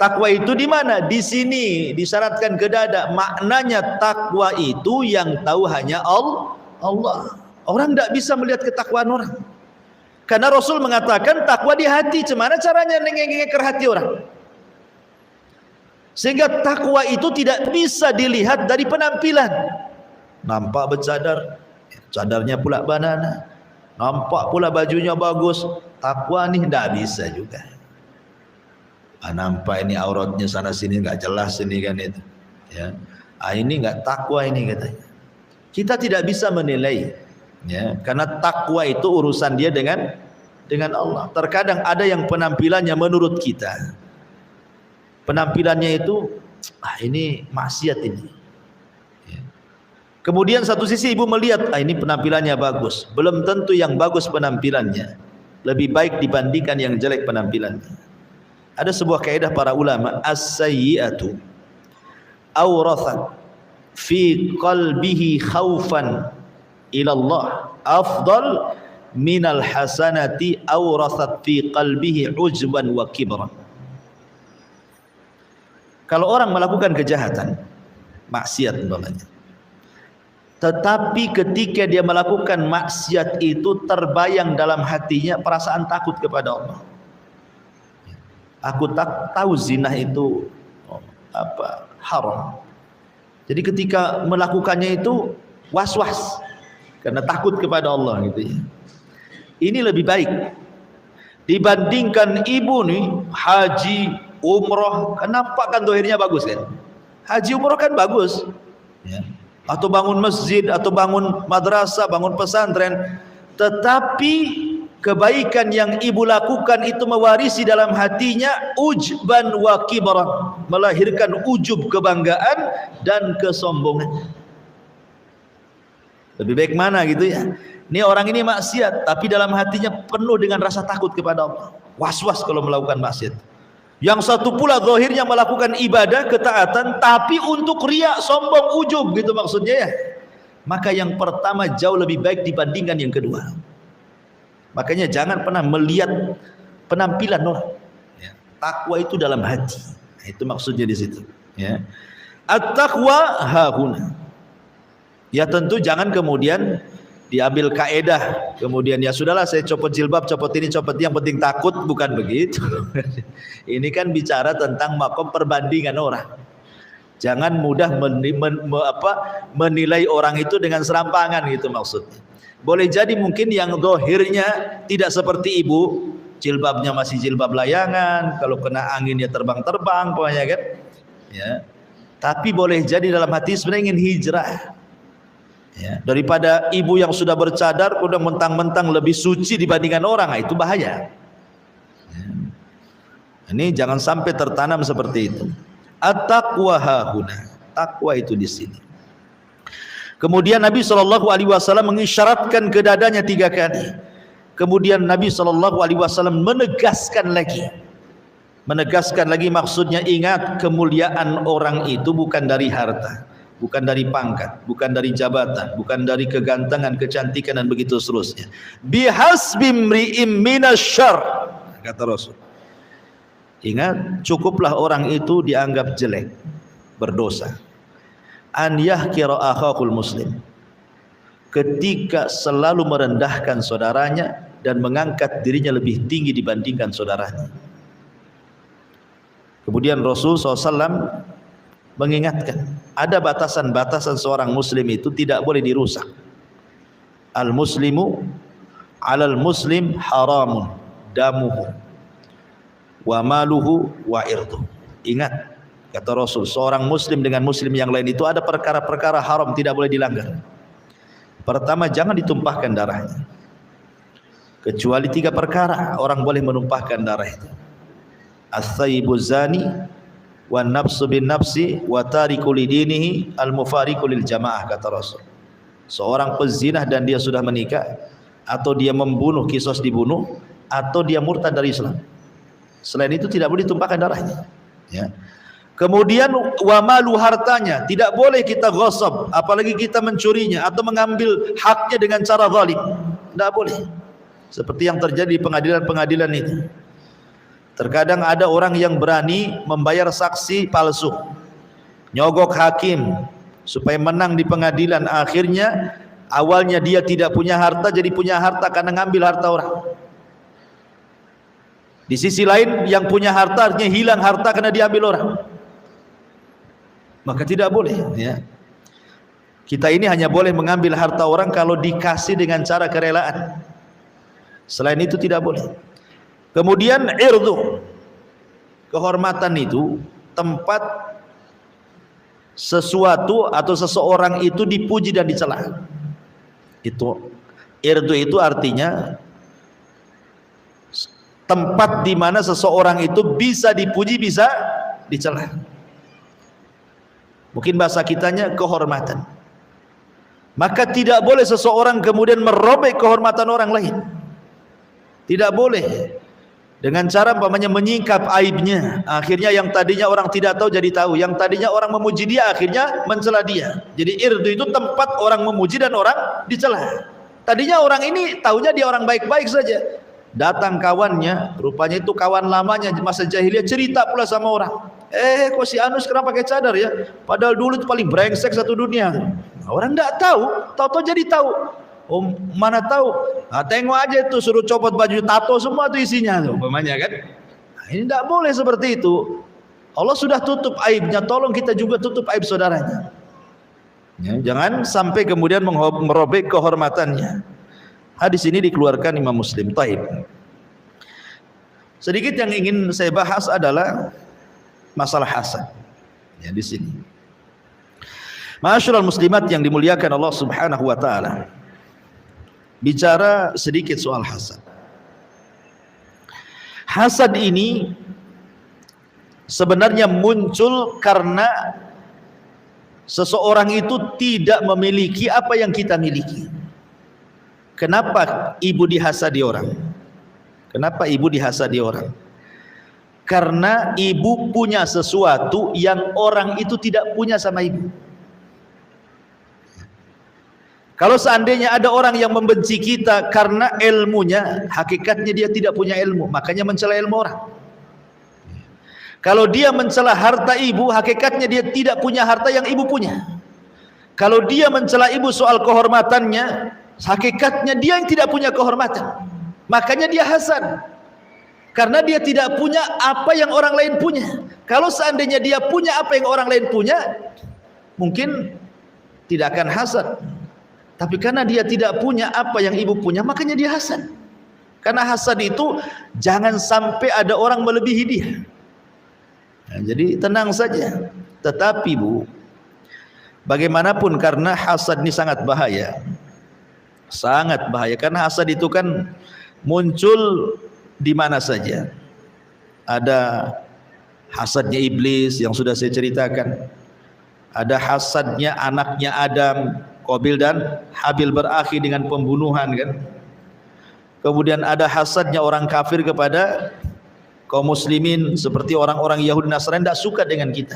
Takwa itu di mana? Di sini disyaratkan ke dada. Maknanya takwa itu yang tahu hanya Allah. Orang tidak bisa melihat ketakwaan orang. Karena Rasul mengatakan takwa di hati. Gimana caranya nengeng-nengeng hati orang? Sehingga takwa itu tidak bisa dilihat dari penampilan. Nampak bercadar, cadarnya pula banana. Nampak pula bajunya bagus. Takwa ni tidak bisa juga. Nampak ini auratnya sana sini nggak jelas ini kan itu, ya. Ini nggak takwa ini katanya. Kita tidak bisa menilai, ya, karena takwa itu urusan dia dengan Allah. Terkadang ada yang penampilannya menurut kita, penampilannya itu ini maksiat ini. Ya. Kemudian satu sisi ibu melihat ini penampilannya bagus, belum tentu yang bagus penampilannya lebih baik dibandingkan yang jelek penampilannya. Ada sebuah kaidah para ulama, as-sayyi'atu awrathat fi qalbihi khaufan ila Allah afdal minal hasanati awrathat fi qalbihi ujban wa kibran. Kalau orang melakukan kejahatan, maksiat umpamanya, tetapi ketika dia melakukan maksiat itu terbayang dalam hatinya perasaan takut kepada Allah. Aku tak tahu zina itu haram. Jadi ketika melakukannya itu was-was karena takut kepada Allah gitu ya. Ini lebih baik dibandingkan ibu nih haji, umroh, kenapa kan dohirnya bagus kan? Haji umroh kan bagus, ya. Atau bangun masjid, atau bangun madrasah, bangun pesantren, tetapi kebaikan yang ibu lakukan itu mewarisi dalam hatinya ujban wa kibran, melahirkan ujub, kebanggaan dan kesombongan. Lebih baik mana gitu ya? Ini orang ini maksiat tapi dalam hatinya penuh dengan rasa takut kepada Allah, was-was kalau melakukan maksiat. Yang satu pula zahirnya melakukan ibadah, ketaatan, tapi untuk riya, sombong, ujub gitu maksudnya ya. Maka yang pertama jauh lebih baik dibandingkan yang kedua. Makanya jangan pernah melihat penampilan orang. Ya. Takwa itu dalam hati. Nah, itu maksudnya di situ. Ya. At-taqwa hahuna. Ya tentu jangan kemudian diambil kaedah. Kemudian ya sudahlah saya copot jilbab, copot ini, copot ini, yang penting takut. Bukan begitu. Ini kan bicara tentang makom perbandingan orang. Jangan mudah menilai orang itu dengan serampangan gitu maksudnya. Boleh jadi mungkin yang zahirnya tidak seperti ibu, jilbabnya masih jilbab layangan, kalau kena angin ya terbang-terbang pokoknya kan. Ya. Tapi boleh jadi dalam hati sebenarnya ingin hijrah. Ya. Daripada ibu yang sudah bercadar udah mentang-mentang lebih suci dibandingkan orang, itu bahaya. Ya. Ini jangan sampai tertanam seperti itu. At-taqwa hahuna. Takwa itu di sini. Kemudian Nabi SAW mengisyaratkan ke dadanya 3 kali. Kemudian Nabi SAW menegaskan lagi. Menegaskan lagi maksudnya ingat kemuliaan orang itu bukan dari harta, bukan dari pangkat, bukan dari jabatan, bukan dari kegantengan, kecantikan dan begitu seterusnya. Bihasbi mri'im minasyarr, kata Rasul. Ingat, cukuplah orang itu dianggap jelek, berdosa. An yahkira akhakul muslim, ketika selalu merendahkan saudaranya dan mengangkat dirinya lebih tinggi dibandingkan saudaranya. Kemudian Rasul SAW mengingatkan ada batasan-batasan seorang muslim itu tidak boleh dirusak. Al muslimu alal muslim haramun damuhu wa maluhu wa irduh. Ingat, kata Rasul, seorang muslim dengan muslim yang lain itu ada perkara-perkara haram tidak boleh dilanggar. Pertama, jangan ditumpahkan darahnya. kecuali 3 perkara orang boleh menumpahkan darah itu: as-sayyibu zani, wan nafsu bin nafsi, wa tariku lidinihi, al-mufariqu lil jamaah, kata Rasul. Seorang pezina dan dia sudah menikah, atau dia membunuh, kisos dibunuh, atau dia murtad dari Islam. Selain itu tidak boleh ditumpahkan darahnya, ya. Kemudian wa malu, hartanya tidak boleh kita ghasab, apalagi kita mencurinya atau mengambil haknya dengan cara zalim, tidak boleh. Seperti yang terjadi di pengadilan-pengadilan itu. Terkadang ada orang yang berani membayar saksi palsu, nyogok hakim supaya menang di pengadilan. Akhirnya awalnya dia tidak punya harta, jadi punya harta karena ngambil harta orang. Di sisi lain yang punya harta artinya hilang harta karena diambil orang. Maka tidak boleh, ya. Kita ini hanya boleh mengambil harta orang kalau dikasih dengan cara kerelaan. Selain itu tidak boleh. Kemudian irdu, kehormatan itu tempat sesuatu atau seseorang itu dipuji dan dicela. Itu irdu itu artinya tempat di mana seseorang itu bisa dipuji, bisa dicela. Mungkin bahasa kitanya kehormatan. Maka tidak boleh seseorang kemudian merobek kehormatan orang lain. Tidak boleh. Dengan cara umpamanya menyingkap aibnya, akhirnya yang tadinya orang tidak tahu jadi tahu, yang tadinya orang memuji dia akhirnya mencela dia. Jadi irdu itu tempat orang memuji dan orang dicela. Tadinya orang ini tahunya dia orang baik-baik saja. Datang kawannya, rupanya itu kawan lamanya masa jahiliyah, cerita pula sama orang. Kok si Anu sekarang pakai cadar ya? Padahal dulu itu paling brengsek satu dunia. Orang tidak tahu, tahu-tahu jadi tahu. Oh, mana tahu? Nah, tengok aja itu, suruh copot baju tato semua itu isinya tuh, umpamanya kan. Nah, ini tidak boleh seperti itu. Allah sudah tutup aibnya, tolong kita juga tutup aib saudaranya. Ya, jangan sampai kemudian merobek kehormatannya. Hadis ini dikeluarkan Imam Muslim. Taib. Sedikit yang ingin saya bahas adalah masalah hasad. Ya, di sini. Ma'asyiral muslimat yang dimuliakan Allah Subhanahu wa taala. Bicara sedikit soal hasad. Hasad ini sebenarnya muncul karena seseorang itu tidak memiliki apa yang kita miliki. Kenapa ibu dihasadi orang? Kenapa ibu dihasadi orang? Karena ibu punya sesuatu yang orang itu tidak punya sama ibu. Kalau seandainya ada orang yang membenci kita karena ilmunya, hakikatnya dia tidak punya ilmu, makanya mencela ilmu orang. Kalau dia mencela harta ibu, hakikatnya dia tidak punya harta yang ibu punya. Kalau dia mencela ibu soal kehormatannya, hakikatnya dia yang tidak punya kehormatan, makanya dia hasad. Karena dia tidak punya apa yang orang lain punya. Kalau seandainya dia punya apa yang orang lain punya, mungkin tidak akan hasad. Tapi karena dia tidak punya apa yang ibu punya, makanya dia hasad. Karena hasad itu jangan sampai ada orang melebihi dia. Nah, jadi tenang saja. Tetapi Bu, bagaimanapun karena hasad ini sangat bahaya. Sangat bahaya, karena hasad itu kan muncul di mana saja. Ada hasadnya iblis yang sudah saya ceritakan. Ada hasadnya anaknya Adam, Qabil dan Habil, berakhir dengan pembunuhan kan. Kemudian ada hasadnya orang kafir kepada kaum muslimin, seperti orang-orang Yahudi Nasrani tidak suka dengan kita,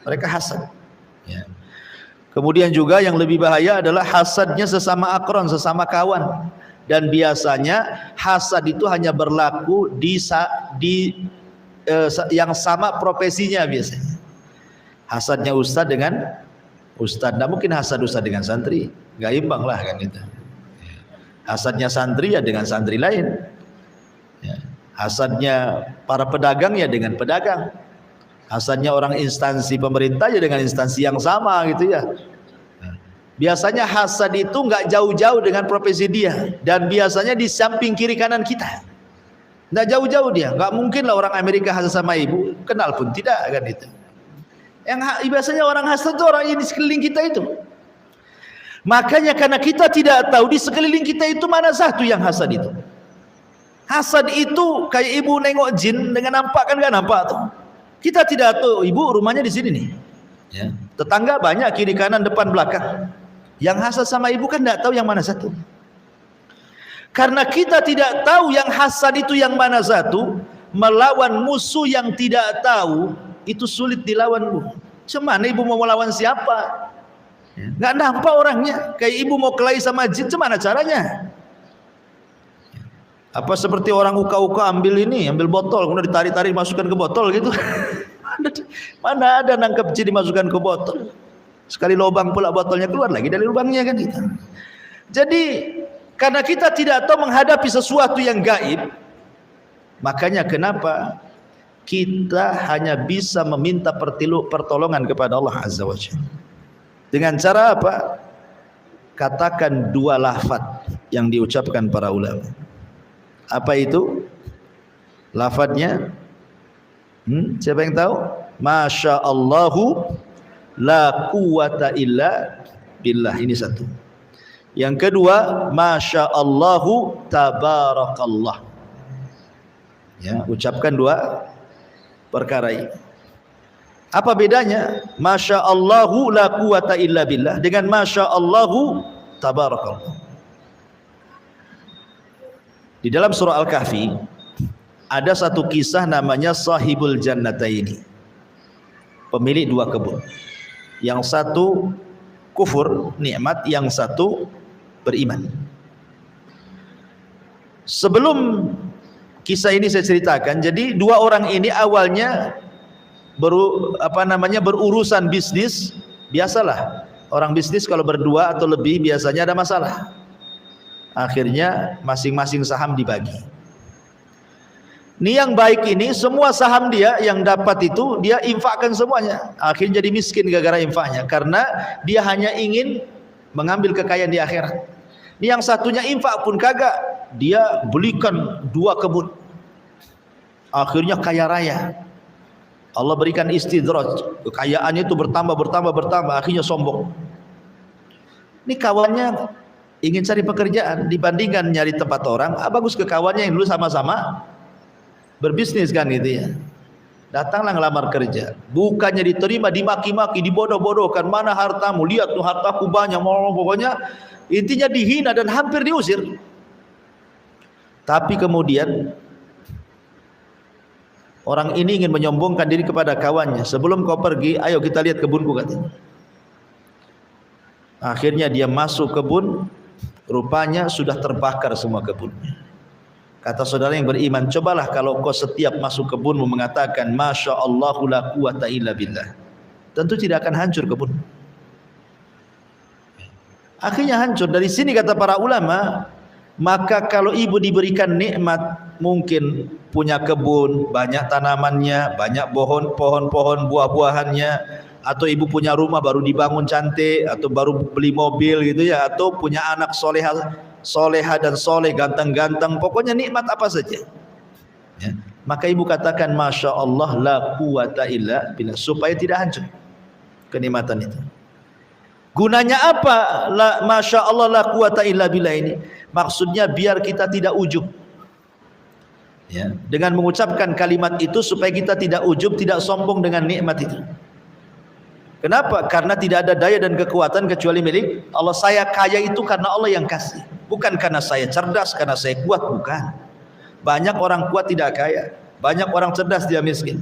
mereka hasad, ya. Kemudian juga yang lebih bahaya adalah hasadnya sesama akron, sesama kawan. Dan biasanya hasad itu hanya berlaku di yang sama profesinya biasanya. Hasadnya ustadz dengan ustadz, tidak mungkin hasad ustadz dengan santri, nggak imbang lah kan itu. Hasadnya santri ya dengan santri lain, ya. Hasadnya para pedagang ya dengan pedagang, hasadnya orang instansi pemerintah ya dengan instansi yang sama gitu ya. Biasanya hasad itu nggak jauh-jauh dengan profesi dia, dan biasanya di samping kiri kanan kita, nggak jauh-jauh dia. Nggak mungkin lah orang Amerika hasad sama ibu, kenal pun tidak kan itu. Yang biasanya orang hasad itu orang yang di sekeliling kita itu. Makanya karena kita tidak tahu di sekeliling kita itu mana satu yang hasad itu. Hasad itu kayak ibu nengok jin dengan nampak, kan nggak nampak tuh. Kita tidak tahu ibu rumahnya di sini nih. Ya. Tetangga banyak kiri kanan depan belakang. Yang hasad sama ibu kan tidak tahu yang mana satu. Karena kita tidak tahu yang hasad itu yang mana satu, melawan musuh yang tidak tahu itu sulit dilawan, Bu. Cemana ibu mau melawan siapa? Nggak nampak orangnya. Kayak ibu mau kelahi sama jin, cemana caranya? Apa seperti orang uka-uka ambil botol, kemudian ditarik-tarik masukkan ke botol gitu? Mana ada nangkep jin dimasukkan ke botol? Sekali lubang pula botolnya keluar lagi dari lubangnya kan gitu. Jadi karena kita tidak tahu menghadapi sesuatu yang gaib, makanya kenapa kita hanya bisa meminta pertolongan kepada Allah Azza wa Jalla. Dengan cara apa? Katakan dua lafaz yang diucapkan para ulama. Apa itu lafadznya? Siapa yang tahu? Masya Allahu la quwata illa billah. Ini satu. Yang kedua, Masya Allahu tabarakallah. Ya, ucapkan dua perkara ini. Apa bedanya Masya Allahu la quwata illa billah dengan Masya Allahu tabarakallah? Di dalam surah Al-Kahfi ada satu kisah namanya Sahibul Jannataini, pemilik dua kebun. Yang satu kufur nikmat, yang satu beriman. Sebelum kisah ini saya ceritakan, jadi dua orang ini awalnya berurusan bisnis. Biasalah orang bisnis kalau berdua atau lebih biasanya ada masalah. Akhirnya masing-masing saham dibagi. Ini yang baik ini semua saham dia yang dapat itu dia infakkan semuanya. Akhirnya jadi miskin gara-gara infaknya, karena dia hanya ingin mengambil kekayaan di akhirat. Ini yang satunya infak pun kagak, dia belikan dua kebun. Akhirnya kaya raya. Allah berikan istidraj, kekayaannya itu bertambah, akhirnya sombong. Ini kawannya ingin cari pekerjaan, dibandingkan nyari tempat orang, bagus ke kawannya yang dulu sama-sama berbisnis kan gitu ya. Datanglah ngelamar kerja, bukannya diterima, dimaki-maki, dibodoh-bodohkan. Mana hartamu? Lihat tuh hartaku banyak, pokoknya intinya dihina dan hampir diusir. Tapi kemudian orang ini ingin menyombongkan diri kepada kawannya. Sebelum kau pergi, ayo kita lihat kebunku, katanya. Akhirnya dia masuk kebun, rupanya sudah terbakar semua kebunnya. Kata saudara yang beriman, cobalah kalau kau setiap masuk kebunmu mengatakan Masya Allahu la quwata illa billah, tentu tidak akan hancur kebun. Akhirnya hancur. Dari sini kata para ulama, maka kalau ibu diberikan nikmat, mungkin punya kebun, banyak tanamannya, banyak pohon-pohon buah-buahannya, atau ibu punya rumah baru dibangun cantik, atau baru beli mobil gitu ya, atau punya anak soleha dan soleh, ganteng-ganteng, pokoknya nikmat apa saja ya. Maka ibu katakan Masya Allah la quwata illa billah, supaya tidak hancur kenikmatan itu. Gunanya apa Masya Allah la quwata illa billah ini? Maksudnya biar kita tidak ujub ya, dengan mengucapkan kalimat itu supaya kita tidak ujub, tidak sombong dengan nikmat itu. Kenapa? Karena tidak ada daya dan kekuatan kecuali milik Allah. Saya kaya itu karena Allah yang kasih, bukan karena saya cerdas, karena saya kuat, bukan. Banyak orang kuat tidak kaya, banyak orang cerdas dia miskin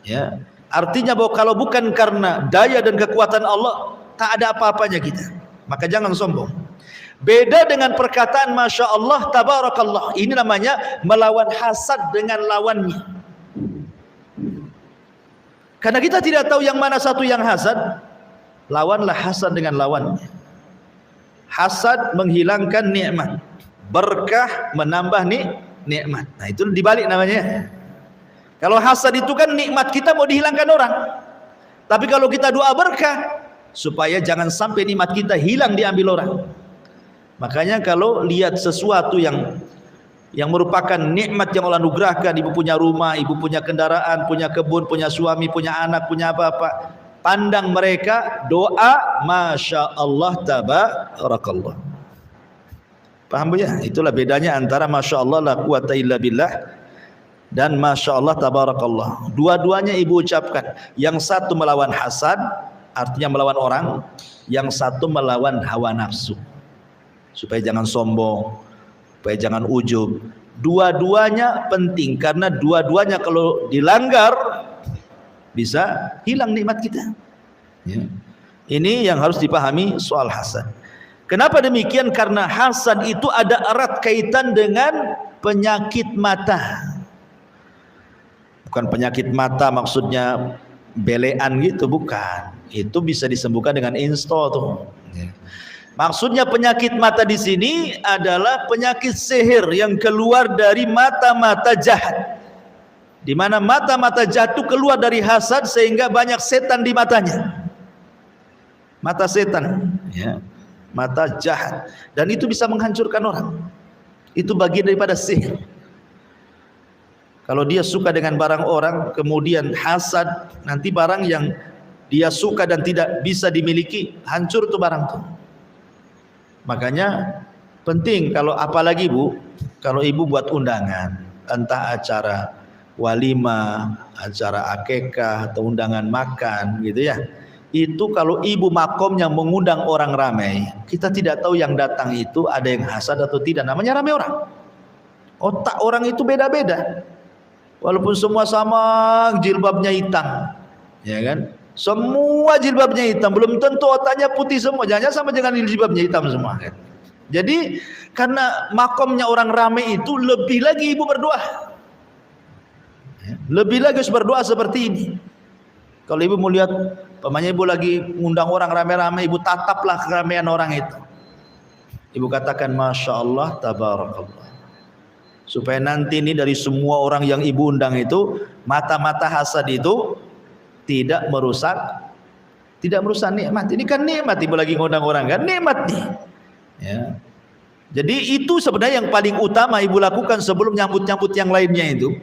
ya. Artinya bahwa kalau bukan karena daya dan kekuatan Allah, tak ada apa-apanya kita. Maka jangan sombong. Beda dengan perkataan Masya Allah tabarakallah, ini namanya melawan hasad dengan lawannya. Karena kita tidak tahu yang mana satu yang hasad, lawanlah hasad dengan lawannya. Hasad menghilangkan nikmat, berkah menambah nikmat. Nah itu dibalik namanya. Kalau hasad itu kan nikmat kita mau dihilangkan orang. Tapi kalau kita doa berkah, supaya jangan sampai nikmat kita hilang diambil orang. Makanya kalau lihat sesuatu yang merupakan nikmat yang Allah anugerahkan, ibu punya rumah, ibu punya kendaraan, punya kebun, punya suami, punya anak, punya apa-apa, pandang mereka, doa Masya Allah tabarakallah. Paham Bu ya? Itulah bedanya antara Masya Allah la quwata illa billah dan Masya Allah tabarakallah. Dua-duanya ibu ucapkan. Yang satu melawan hasad, artinya melawan orang. Yang satu melawan hawa nafsu, supaya jangan sombong, supaya jangan ujub. Dua-duanya penting, karena dua-duanya kalau dilanggar bisa hilang nikmat kita ya. Ini yang harus dipahami soal hasad. Kenapa demikian? Karena hasad itu ada erat kaitan dengan penyakit mata. Bukan penyakit mata maksudnya belean gitu, bukan. Itu bisa disembuhkan dengan install tuh. Maksudnya penyakit mata di sini adalah penyakit sihir yang keluar dari mata-mata jahat. Di mana mata-mata jahat itu keluar dari hasad sehingga banyak setan di matanya. Mata setan, ya. Mata jahat, dan itu bisa menghancurkan orang. Itu bagian daripada sihir. Kalau dia suka dengan barang orang, kemudian hasad, nanti barang yang dia suka dan tidak bisa dimiliki, hancur tuh barang tuh. Makanya penting, kalau apalagi Bu, kalau ibu buat undangan, entah acara walimah, acara akikah atau undangan makan gitu ya. Itu kalau ibu makomnya mengundang orang ramai, kita tidak tahu yang datang itu ada yang hasad atau tidak, namanya ramai orang. Otak orang itu beda-beda. Walaupun semua sama jilbabnya hitam, ya kan? Semua jilbabnya hitam, belum tentu otaknya putih semua. Jangan sama dengan jilbabnya hitam semua. Jadi karena makomnya orang ramai itu, lebih lagi ibu berdoa. Lebih lagi harus berdoa seperti ini. Kalau ibu mau lihat, pamannya ibu lagi ngundang orang ramai-ramai, ibu tataplah keramaian orang itu. Ibu katakan Masya Allah, tabarakallah. Supaya nanti ini dari semua orang yang ibu undang itu, mata-mata hasad itu tidak merusak nikmat. Ini kan nikmat, ibu lagi ngundang orang kan, nikmat nih ya. Jadi itu sebenarnya yang paling utama ibu lakukan sebelum nyambut-nyambut yang lainnya itu,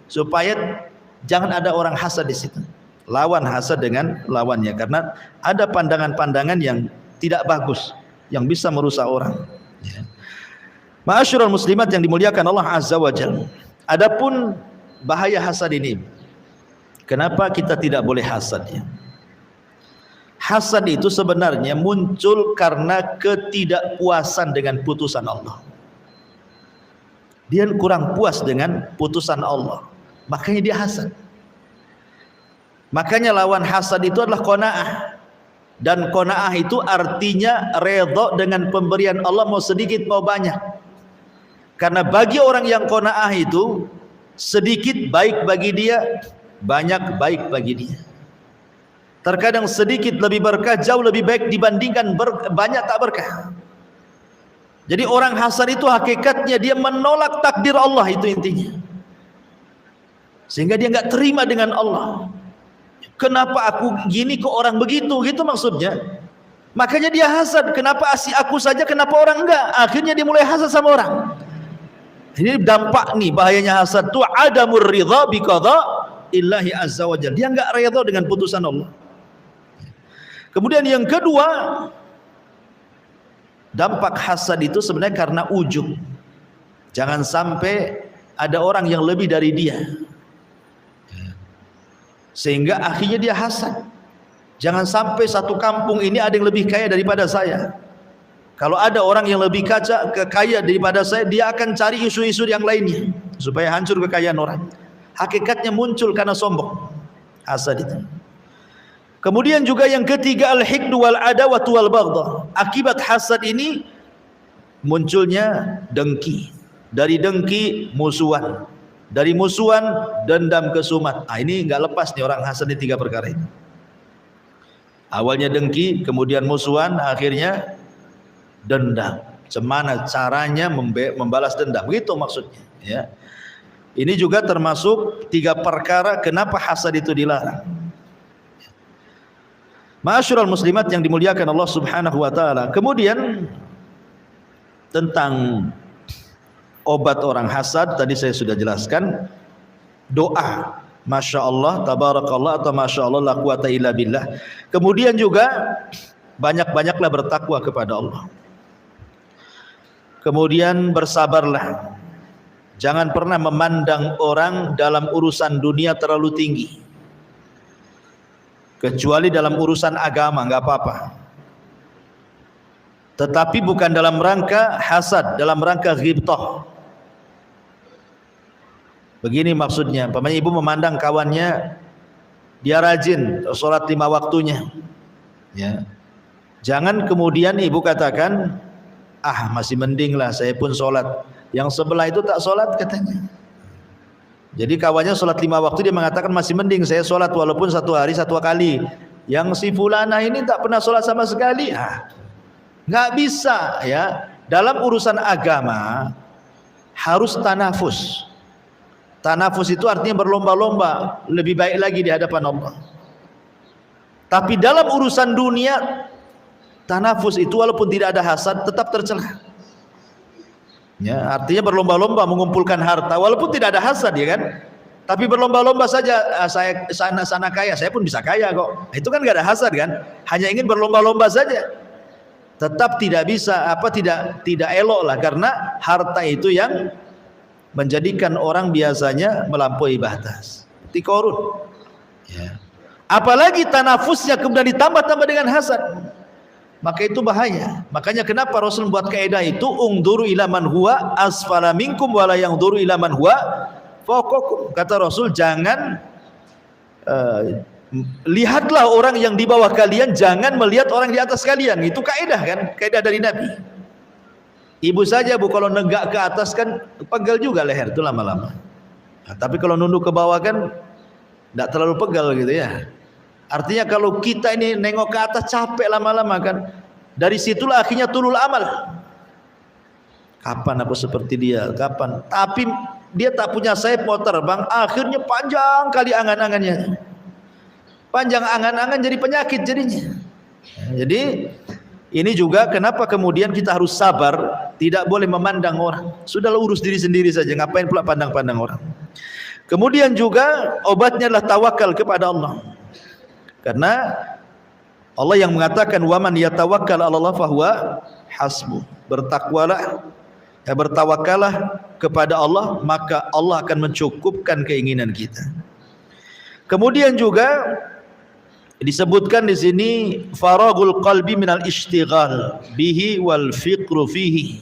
supaya jangan ada orang hasad di situ. Lawan hasad dengan lawannya, karena ada pandangan-pandangan yang tidak bagus yang bisa merusak orang ya. Ma'asyiral muslimat yang dimuliakan Allah Azza wa Jalla. Adapun bahaya hasad ini, kenapa kita tidak boleh hasad ya? Hasad itu sebenarnya muncul karena ketidakpuasan dengan putusan Allah. Dia kurang puas dengan putusan Allah, makanya dia hasad. Makanya lawan hasad itu adalah qanaah. Dan qanaah itu artinya redha dengan pemberian Allah, mau sedikit mau banyak. Karena bagi orang yang qanaah itu, sedikit baik bagi dia, banyak baik bagi dia. Terkadang sedikit lebih berkah, jauh lebih baik dibandingkan banyak tak berkah. Jadi orang hasad itu hakikatnya dia menolak takdir Allah, itu intinya. Sehingga dia enggak terima dengan Allah. Kenapa aku gini kok orang begitu, gitu maksudnya. Makanya dia hasad, kenapa aku saja, kenapa orang enggak. Akhirnya dia mulai hasad sama orang. Ini dampak nih bahayanya hasad tuh, adamur ridha bi qada illahi azza wa jalla. Dia enggak ridha dengan putusan Allah. Kemudian yang kedua, dampak hasad itu sebenarnya karena ujub. Jangan sampai ada orang yang lebih dari dia, sehingga akhirnya dia hasad. Jangan sampai satu kampung ini ada yang lebih kaya daripada saya. Kalau ada orang yang lebih kaya daripada saya, dia akan cari isu-isu yang lainnya supaya hancur kekayaan orang. Hakikatnya muncul karena sombong, hasad itu. Kemudian juga yang ketiga, al-hiqdu wal adawatu wal baghdha. Akibat hasad ini munculnya dengki. Dari dengki musuhan. Dari musuhan dendam kesumat. Ini enggak lepas nih orang hasad di tiga perkara ini. Awalnya dengki, kemudian musuhan, akhirnya dendam. Cemana caranya membalas dendam, begitu maksudnya ya. Ini juga termasuk tiga perkara kenapa hasad itu dilarang. Ma'asyiral muslimat yang dimuliakan Allah Subhanahu wa taala. Kemudian tentang obat orang hasad tadi saya sudah jelaskan, doa Masya Allah, tabarakallah atau Masya Allah, la quwata illa billah. Kemudian juga banyak-banyaklah bertakwa kepada Allah. Kemudian bersabarlah. Jangan pernah memandang orang dalam urusan dunia terlalu tinggi. Kecuali dalam urusan agama, enggak apa-apa. Tetapi bukan dalam rangka hasad, dalam rangka ghibtah. Begini maksudnya, umpamanya ibu memandang kawannya dia rajin sholat 5 waktunya, ya. Jangan kemudian ibu katakan, ah masih mending lah saya pun sholat, yang sebelah itu tak sholat katanya. Jadi kawannya sholat 5 waktu, dia mengatakan masih mending saya sholat walaupun 1 hari 1 kali. Yang si fulana ini tak pernah sholat sama sekali. Nggak bisa ya. Dalam urusan agama harus tanafus. Tanafus itu artinya berlomba-lomba, lebih baik lagi di hadapan Allah. Tapi dalam urusan dunia, tanafus itu walaupun tidak ada hasad tetap tercela. Ya, artinya berlomba-lomba mengumpulkan harta walaupun tidak ada hasad, ya kan? Tapi berlomba-lomba saja, saya sana kaya, saya pun bisa kaya kok. Itu kan nggak ada hasad kan? Hanya ingin berlomba-lomba saja. Tetap tidak bisa, tidak elok lah, karena harta itu yang menjadikan orang biasanya melampaui batas. Seperti Qarun. Ya. Apalagi tanafusnya kemudian ditambah-tambah dengan hasad, maka itu bahaya. Makanya kenapa Rasul buat kaidah itu, ungduru ila man huwa asfala minkum wala yangduru ila man huwa fawqakum. Kata Rasul, jangan lihatlah orang yang di bawah kalian, jangan melihat orang di atas kalian. Itu kaidah kan, kaidah dari Nabi. Ibu saja bu, kalau negak ke atas kan pegal juga leher itu lama-lama. Nah, tapi kalau nunduk ke bawah kan tidak terlalu pegal gitu ya. Artinya kalau kita ini nengok ke atas capek lama-lama kan. Dari situlah akhirnya tulul amal. Kapan aku seperti dia? Kapan? Tapi dia tak punya sayap mau terbang, akhirnya panjang kali angan-angannya. Panjang angan-angan jadi penyakit jadinya. Jadi ini juga kenapa kemudian kita harus sabar, tidak boleh memandang orang. Sudahlah urus diri sendiri saja, ngapain pula pandang-pandang orang. Kemudian juga obatnya adalah tawakal kepada Allah. Karena Allah yang mengatakan waman yatawakkal 'ala Allah fahuwa hasbuh. Bertawakallah kepada Allah, maka Allah akan mencukupkan keinginan kita. Kemudian juga disebutkan di sini faragul qalbi minal ishtighal bihi wal fiqru fihi.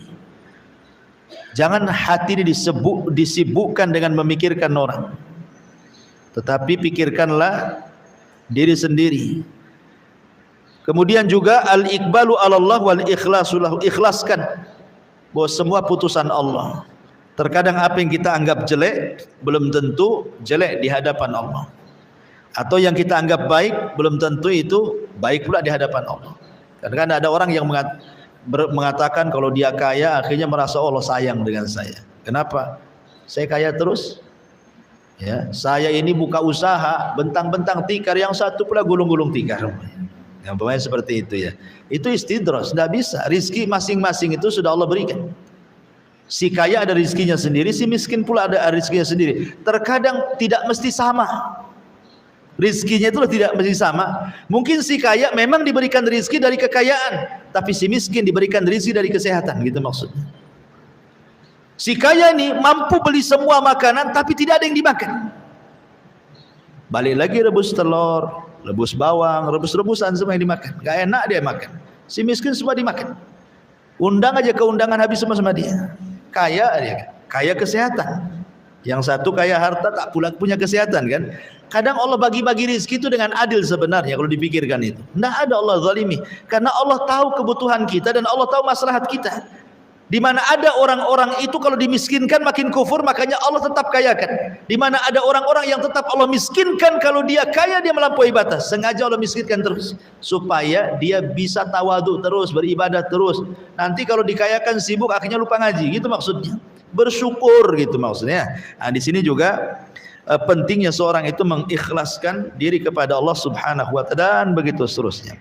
Jangan hati ini disibukkan dengan memikirkan orang, tetapi pikirkanlah diri sendiri. Kemudian juga al-iqbalu 'ala Allah wal ikhlasu lahu. Ikhlaskan bahwa semua putusan Allah. Terkadang apa yang kita anggap jelek belum tentu jelek di hadapan Allah. Atau yang kita anggap baik belum tentu itu baik pula di hadapan Allah. Karena ada orang yang mengatakan kalau dia kaya akhirnya merasa Allah sayang dengan saya. Kenapa? Saya kaya terus. Ya, saya ini buka usaha bentang-bentang tikar, yang satu pula gulung-gulung tikar. Yang pemain seperti itu ya. Itu istidros, tidak bisa. Rizki masing-masing itu sudah Allah berikan. Si kaya ada rizkinya sendiri, si miskin pula ada rizkinya sendiri. Terkadang tidak mesti sama. Rizkinya itu tidak mesti sama. Mungkin si kaya memang diberikan rizki dari kekayaan, tapi si miskin diberikan rizki dari kesehatan, gitu maksudnya. Si kaya ini mampu beli semua makanan, tapi tidak ada yang dimakan. Balik lagi rebus telur, rebus bawang, rebus-rebusan semua yang dimakan. Gak enak dia makan. Si miskin semua dimakan. Undang aja ke undangan habis semua sama dia. Kaya dia, kaya kesehatan. Yang satu kaya harta tak pula punya kesehatan kan. Kadang Allah bagi-bagi rezeki itu dengan adil sebenarnya kalau dipikirkan itu. Tidak ada Allah zalimi. Karena Allah tahu kebutuhan kita dan Allah tahu maslahat kita. Di mana ada orang-orang itu kalau dimiskinkan makin kufur, makanya Allah tetap kayakan. Di mana ada orang-orang yang tetap Allah miskinkan, kalau dia kaya dia melampaui batas. Sengaja Allah miskinkan terus supaya dia bisa tawadhu terus, beribadah terus. Nanti kalau dikayakan sibuk akhirnya lupa ngaji, gitu maksudnya. Bersyukur gitu maksudnya. Nah, di sini juga pentingnya seorang itu mengikhlaskan diri kepada Allah Subhanahu wa ta'ala dan begitu seterusnya.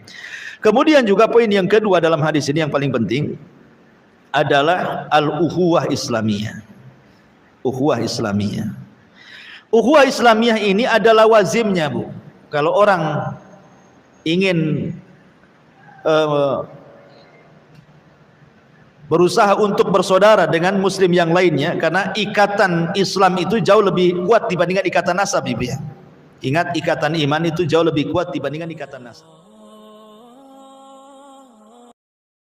Kemudian juga poin yang kedua dalam hadis ini yang paling penting adalah al-ukhuwah Islamiyah. Ukhuwah Islamiyah. Ukhuwah Islamiyah ini adalah wazimnya, Bu. Kalau orang ingin berusaha untuk bersaudara dengan muslim yang lainnya, karena ikatan Islam itu jauh lebih kuat dibandingkan ikatan nasab, Ibu ya. Ingat, ikatan iman itu jauh lebih kuat dibandingkan ikatan nasab.